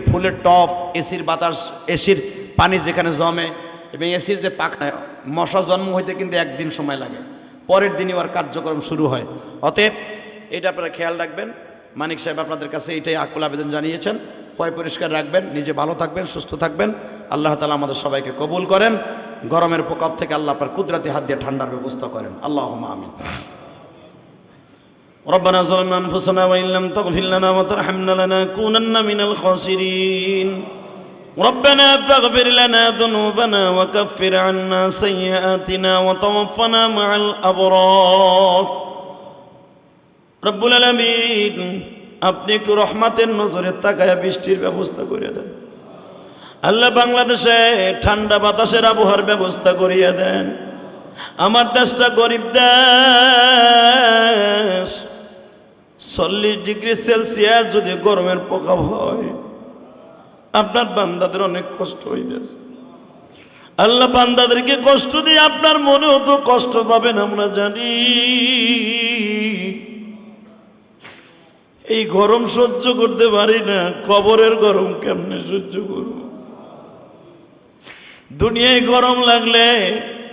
ফুলের টপ, এসির বাতাস, এসির পানি যেখানে জমে, এবং এসির যে পাখা, মশা জন্ম হইতে কিন্তু 1 দিন সময় লাগে, পরের দিনই আর কার্যক্রম শুরু হয়। অতএব এটা আপনারা খেয়াল রাখবেন। মানিক সাহেব আপনাদের কাছে এটাই আকুল আবেদন জানিয়েছেন। পয় পরিষ্কার রাখবেন, নিজে ভালো থাকবেন, সুস্থ থাকবেন। আল্লাহ তাআলা আমাদের সবাইকে কবুল করেন। গরমের প্রকোপ থেকে আল্লাহ পাক কুদরতি হাত দিয়ে ঠান্ডার ব্যবস্থা করেন। আল্লাহুম্মা আমিন। ربنا ظلمنا أنفسنا وإن لم تغفر لنا وترحمنا لنكونن من الخاسرين ربنا فاغفر لنا ذنوبنا وكفر عنا سيئاتنا وتوفنا مع الأبرار রব্বুল আলামিন, আপনি একটু রহমতের নজরে তাকায়া বৃষ্টির ব্যবস্থা করে দেন আল্লাহ। বাংলাদেশে ঠান্ডা বাতাসের আবহাওয়ার ব্যবস্থা করিয়ে দেন। আমার দেশটা গরিব দেশ, 40 ডিগ্রি সেলসিয়াস যদি গরমের প্রকোপ হয়, আপনার বান্দাদের অনেক কষ্ট হইতেছে। আল্লাহ, বান্দাদেরকে কষ্ট দিয়ে আপনার মনেও তো কষ্ট পাবেন আমরা জানি। এই গরম সহ্য করতে পারি না, কবরের গরম কেমনে সহ্য করব? দুনিয়ায় গরম লাগলে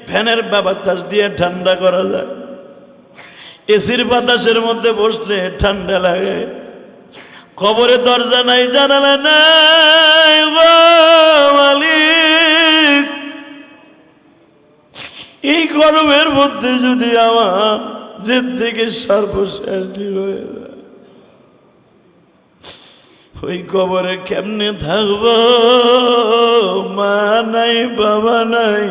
ফ্যানের বাতাস দিয়ে ঠান্ডা করা যায়, এসির বাতাসের মধ্যে বসলে ঠান্ডা লাগে। কবরে দরজা নাই, জানালা নাই, মালিক এই গরমের মধ্যে যদি আমার জিন্দেগি সর্বশেষ দিন হয়ে যায়, ওই কবরে কেমনে থাকব? মা নাই, বাবা নাই,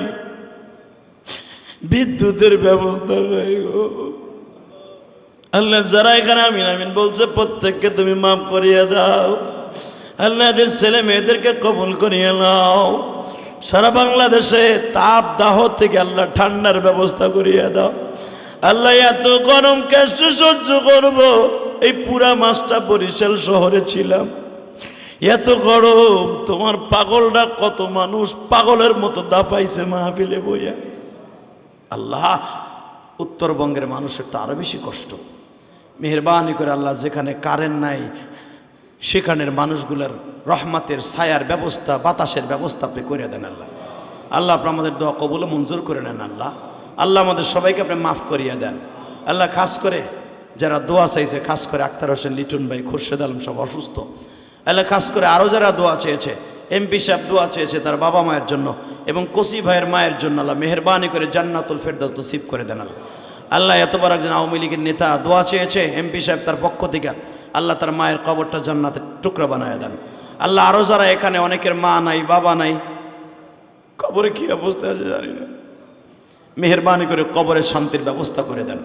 বিদ্যুতের ব্যবস্থা নাই গো আল্লাহ। যারা এখানে আমিন আমিন বলছে প্রত্যেককে তুমি মাফ করিয়ে দাও আল্লাহ। এদের ছেলে মেয়েদেরকে কবুল করিয়ে নাও। সারা বাংলাদেশে তাপ দাহ থেকে আল্লাহ ঠান্ডার ব্যবস্থা করিয়ে দাও আল্লাহ। এত গরম কেসে সহ্য করব? এই পুরা মাসটা বরিশাল শহরে ছিলাম, এত গরম। তোমার পাগলরা কত মানুষ পাগলের মতো দাফাইছে মাহফিলে বইয়া। আল্লাহ, উত্তরবঙ্গের মানুষের তো আরো বেশি কষ্ট। মেহেরবানি করে আল্লাহ, যেখানে কারেন্ট নাই সেখানের মানুষগুলোর রহমতের ছায়ার ব্যবস্থা, বাতাসের ব্যবস্থা আপনি করে দেন আল্লাহ। আল্লাহ, আপনি আমাদের দোয়া কবুল মঞ্জুর করে নেন আল্লাহ। আল্লাহ, আমাদের সবাইকে আপনি মাফ করিয়ে দেন আল্লাহ। খাস করে যারা দোয়া চাইছে, খাস করে আক্তার হোসেন, লিটন ভাই, খুরশেদ আলম সব অসুস্থ আল্লাহ। খাস করে আরও যারা দোয়া চেয়েছে, এমপি সাহেব দোয়া চেয়েছে তার বাবা মায়ের জন্য এবং কসি ভাইয়ের মায়ের জন্য, আল্লাহ মেহেরবানি করে জান্নাতুল ফেরদাউস নসিব করে দেন আল্লাহ। আল্লাহ, এত বড় একজন আওয়ামী লীগের নেতা দোয়া চেয়েছে, এমপি সাহেব তার পক্ষ থেকে, আল্লাহ তার মায়ের কবরটা জান্নাতের টুকরা বানায় দেন আল্লাহ। আরও যারা এখানে, অনেকের মা নাই, বাবা নাই, কবরে কী অবস্থা আছে জানি না, মেহেরবানি করে কবরের শান্তির ব্যবস্থা করে দেন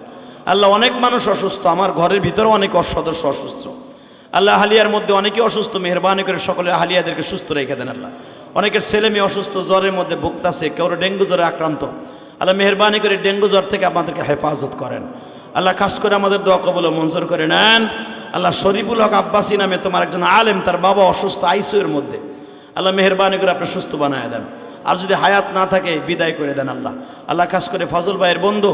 আল্লাহ। অনেক মানুষ অসুস্থ, আমার ঘরের ভিতরেও অনেক সদস্য অসুস্থ আল্লাহ। হালিয়ার মধ্যে অনেকে অসুস্থ, মেহেরবানি করে সকলে হালিয়াদেরকে সুস্থ রেখে দেন আল্লাহ। অনেকের ছেলে মেয়ে অসুস্থ, জ্বরের মধ্যে ভুগতাছে, কেউ ডেঙ্গু জ্বরে আক্রান্ত আল্লাহ। মেহেরবানি করে ডেঙ্গু জ্বর থেকে আমাদেরকে হেফাজত করেন আল্লাহ। খাস করে আমাদের দোয়া কবুল মঞ্জুর করে নেন আল্লাহ। শরীফুল হক আব্বাসী নামে তোমার একজন আলেম, তার বাবা অসুস্থ আইসিইউর মধ্যে আল্লাহ। মেহেরবানি করে আপনি সুস্থ বানায় দেন, আর যদি হায়াত না থাকে বিদায় করে দেন আল্লাহ। আল্লাহ, খাস করে ফজল ভাইয়ের বন্ধু